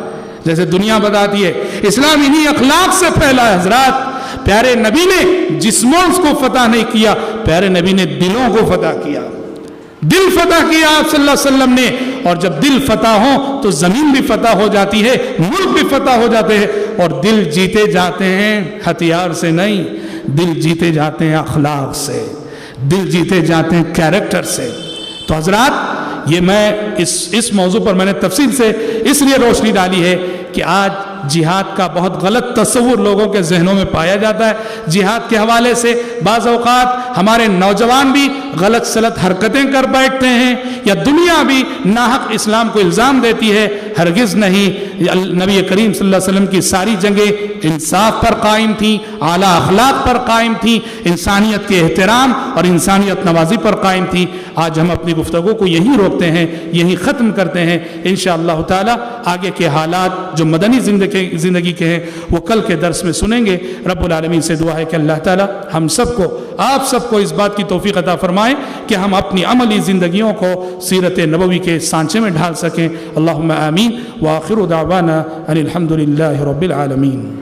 جیسے دنیا بتاتی ہے. اسلام انہی اخلاق سے پھیلا ہے. حضرات پیارے نبی نے جسموں کو فتح نہیں کیا, پیارے نبی نے دلوں کو فتح کیا. دل فتح کیا آپ صلی اللہ علیہ وسلم نے. اور جب دل فتح ہو تو زمین بھی فتح ہو جاتی ہے, ملک بھی فتح ہو جاتے ہیں. اور دل جیتے جاتے ہیں ہتھیار سے نہیں, دل جیتے جاتے ہیں اخلاق سے, دل جیتے جاتے ہیں کیریکٹر سے. تو حضرات یہ میں اس موضوع پر میں نے تفصیل سے اس لیے روشنی ڈالی ہے کہ آج جہاد کا بہت غلط تصور لوگوں کے ذہنوں میں پایا جاتا ہے. جہاد کے حوالے سے بعض اوقات ہمارے نوجوان بھی غلط سلط حرکتیں کر بیٹھتے ہیں یا دنیا بھی ناحق اسلام کو الزام دیتی ہے. ہرگز نہیں. نبی کریم صلی اللہ علیہ وسلم کی ساری جنگیں انصاف پر قائم تھیں, اعلیٰ اخلاق پر قائم تھیں, انسانیت کے احترام اور انسانیت نوازی پر قائم تھیں. آج ہم اپنی گفتگو کو یہی روکتے ہیں, یہی ختم کرتے ہیں. انشاءاللہ تعالی آگے کے حالات جو مدنی زندگی کے ہیں وہ کل کے درس میں سنیں گے. رب العالمین سے دعا ہے کہ اللہ تعالی ہم سب کو, آپ سب کو اس بات کی توفیق عطا فرمائے کہ ہم اپنی عملی زندگیوں کو سیرت نبوی کے سانچے میں ڈھال سکیں. اللہم آمین. وآخر دعوانا ان الحمد للہ رب العالمین.